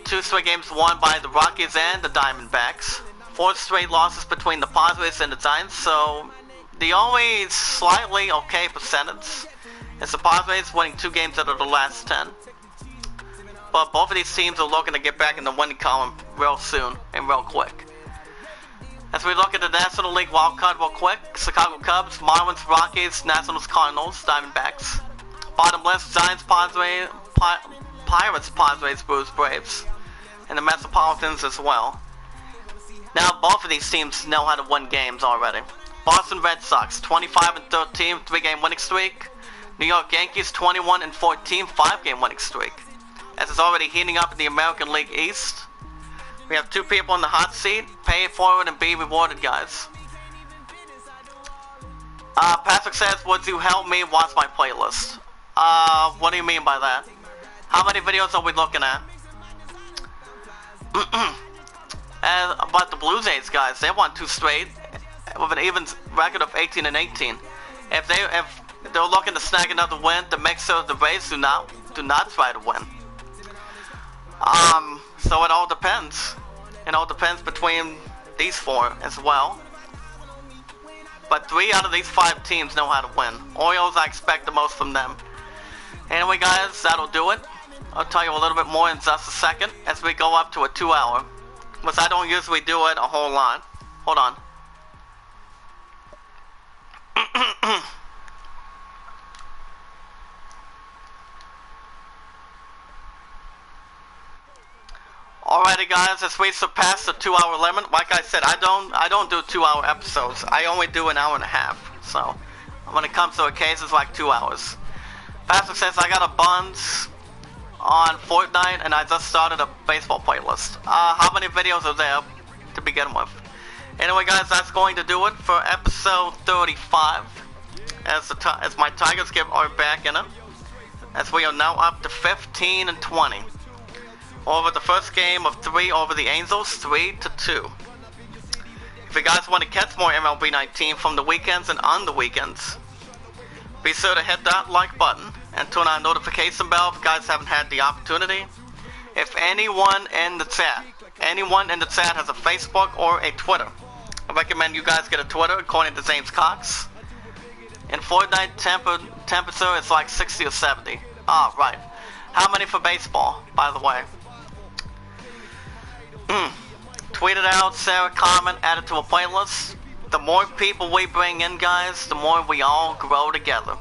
2 straight games won by the Rockies and the Diamondbacks. 4 straight losses between the Padres and the Giants, so the only slightly okay percentage is the Padres winning 2 games out of the last 10. But both of these teams are looking to get back in the winning column real soon and real quick. As we look at the National League wildcard real quick, Chicago Cubs, Marlins, Rockies, Nationals, Cardinals, Diamondbacks. Bottom list, Giants, Padres, Pirates, Padres, Brewers, Braves. And the Metropolitans as well. Now both of these teams know how to win games already. Boston Red Sox, 25 and 13, 3-game winning streak. New York Yankees, 21 and 14, 5-game winning streak. As it's already heating up in the American League East. We have 2 people in the hot seat. Pay it forward and be rewarded, guys. Patrick says, would you help me watch my playlist? What do you mean by that? How many videos are we looking at? And about the Blue Jays, guys, they won 2 straight with an even record of 18-18. If they're looking to snag another win, to make sure the Rays do not try to win. So it all depends. It all depends between these 4 as well. But 3 out of these 5 teams know how to win. Orioles, I expect the most from them. Anyway, guys, that'll do it. I'll tell you a little bit more in just a second as we go up to a 2-hour. Because I don't usually do it a whole lot. Hold on. Alrighty, guys, as we surpass the 2-hour limit, like I said, I don't do 2-hour episodes. I only do an hour and a half. So when it comes to a case, it's like 2 hours. Patrick says I got a buns on Fortnite and I just started a baseball playlist. How many videos are there to begin with? Anyway, guys, that's going to do it for episode 35. As my Tigers are back in it, as we are now up to 15-20 over the first game of 3 over the Angels, 3-2. If you guys want to catch more MLB 19 from the weekends and on the weekends, be sure to hit that like button and turn on notification bell if you guys haven't had the opportunity. If anyone in the chat has a Facebook or a Twitter, I recommend you guys get a Twitter according to James Cox. In Fortnite, temperature is like 60 or 70. Ah, right. How many for baseball, by the way? Tweet it out, share a comment, add it to a playlist. The more people we bring in, guys, the more we all grow together.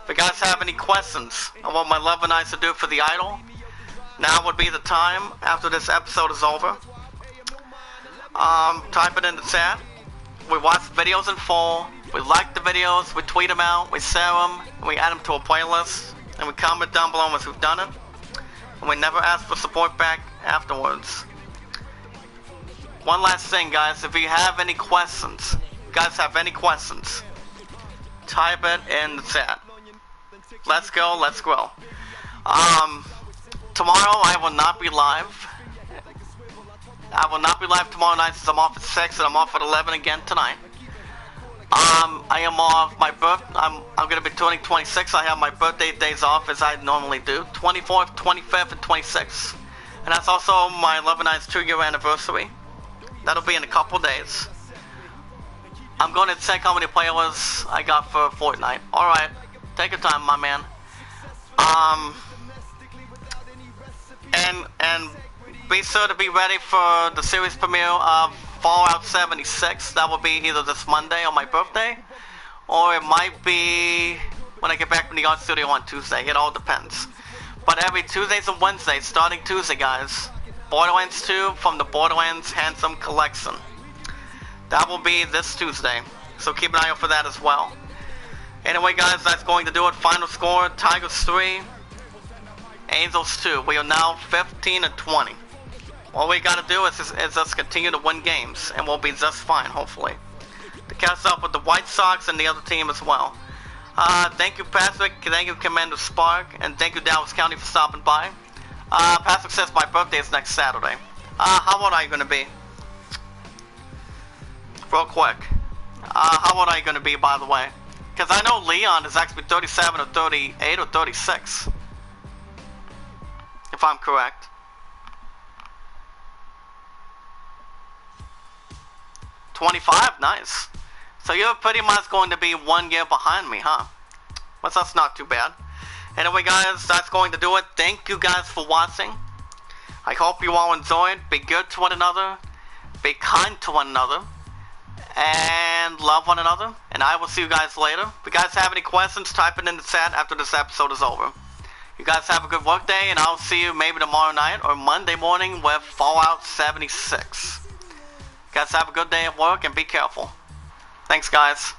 If you guys have any questions on what my love and I should do for the idol, now would be the time after this episode is over. Type it in the chat. We watch videos in full. We like the videos. We tweet them out. We share them. And we add them to a playlist. And we comment down below once we've done it. And we never ask for support back afterwards. One last thing, guys. If you have any questions, type it in the chat. Let's go, let's grow. Tomorrow I will not be live. I will not be live tomorrow night since I'm off at 6 and I'm off at 11 again tonight. I am off my I'm going to be turning 26. I have my birthday days off as I normally do. 24th, 25th, and 26th. And that's also my Love and I's 2-year anniversary. That'll be in a couple days. I'm going to check how many players I got for Fortnite. Alright, take your time, my man. And be sure to be ready for the series premiere of Fallout 76. That will be either this Monday on my birthday, or it might be when I get back from the art studio on Tuesday. It all depends. But every Tuesdays and Wednesdays, starting Tuesday, guys, Borderlands 2 from the Borderlands Handsome Collection. That will be this Tuesday, so keep an eye out for that as well. Anyway, guys, that's going to do it. Final score, Tigers 3, Angels 2. We are now 15-20. All we got to do is just continue to win games, and we'll be just fine, hopefully. To catch up with the White Sox and the other team as well. Thank you, Patrick. Thank you, Commander Spark. And thank you, Dallas County, for stopping by. Patrick says my birthday is next Saturday. How old are you going to be? Real quick. How old are you going to be, by the way? Because I know Leon is actually 37 or 38 or 36. If I'm correct. $25, nice. So you're pretty much going to be 1 year behind me, huh? Well, that's not too bad. Anyway, guys, that's going to do it. Thank you guys for watching. I hope you all enjoyed. Be good to one another. Be kind to one another. And love one another. And I will see you guys later. If you guys have any questions, type it in the chat after this episode is over. You guys have a good work day, and I'll see you maybe tomorrow night or Monday morning with Fallout 76. You guys have a good day at work and be careful. Thanks, guys.